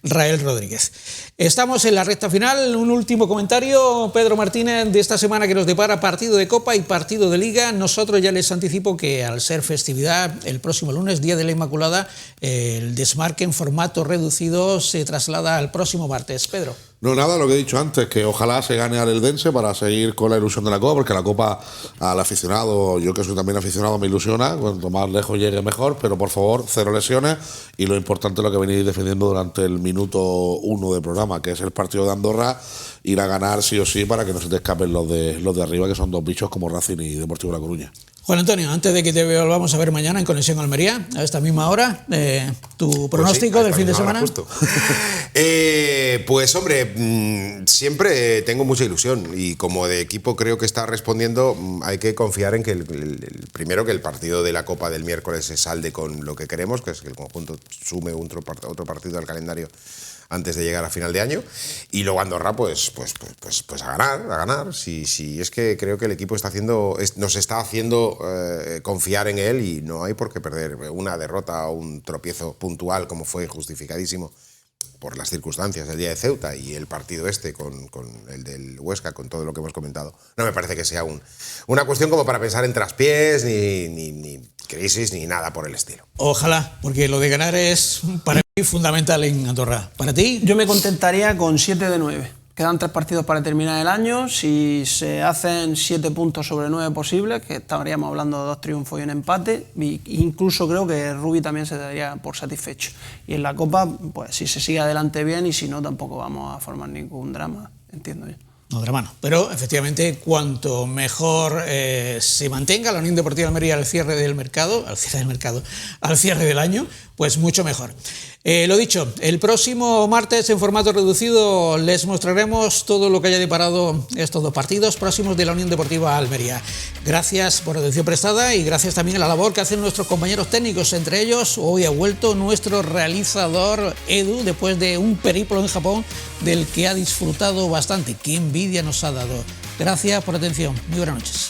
Israel Rodríguez. Estamos en la recta final. Un último comentario, Pedro Martínez, de esta semana que nos depara partido de Copa y partido de Liga. Nosotros ya les anticipo que al ser festividad, el próximo lunes, Día de la Inmaculada, el desmarque en formato reducido se traslada al próximo martes. Pedro. No, nada, lo que he dicho antes, que ojalá se gane al Eldense para seguir con la ilusión de la Copa, porque la Copa al aficionado, yo que soy también aficionado, me ilusiona, cuanto más lejos llegue mejor, pero por favor, 0 lesiones, y lo importante es lo que venís defendiendo durante el minuto 1 del programa, que es el partido de Andorra, ir a ganar sí o sí para que no se te escapen los de arriba, que son dos bichos como Racing y Deportivo La Coruña. Juan Antonio, antes de que te volvamos a ver mañana en Conexión Almería, a esta misma hora, ¿tu pronóstico del fin de semana? Pues hombre, siempre tengo mucha ilusión y como de equipo creo que está respondiendo, hay que confiar en que primero que el partido de la Copa del miércoles se salde con lo que queremos, que es que el conjunto sume otro partido al calendario antes de llegar a final de año, y luego Andorra pues a ganar. Si es que creo que el equipo nos está haciendo confiar en él, y no hay por qué perder una derrota o un tropiezo puntual como fue justificadísimo por las circunstancias del día de Ceuta y el partido con el del Huesca, con todo lo que hemos comentado. No me parece que sea una cuestión como para pensar en traspiés, ni crisis, ni nada por el estilo. Ojalá, porque lo de ganar es para mí fundamental en Andorra. ¿Para ti? Yo me contentaría con 7 de 9. Quedan 3 partidos para terminar el año. Si se hacen 7 puntos sobre 9 posibles, que estaríamos hablando de 2 triunfos y un empate, incluso creo que Rubi también se daría por satisfecho. Y en la Copa, pues si se sigue adelante bien, y si no, tampoco vamos a formar ningún drama, entiendo yo. No, drama no. Pero efectivamente, cuanto mejor se mantenga la Unión Deportiva Almería al cierre del año, pues mucho mejor. Lo dicho, el próximo martes en formato reducido les mostraremos todo lo que haya deparado estos 2 partidos próximos de la Unión Deportiva Almería. Gracias por la atención prestada y gracias también a la labor que hacen nuestros compañeros técnicos. Entre ellos, hoy ha vuelto nuestro realizador Edu después de un periplo en Japón del que ha disfrutado bastante. ¡Qué envidia nos ha dado! Gracias por la atención. Muy buenas noches.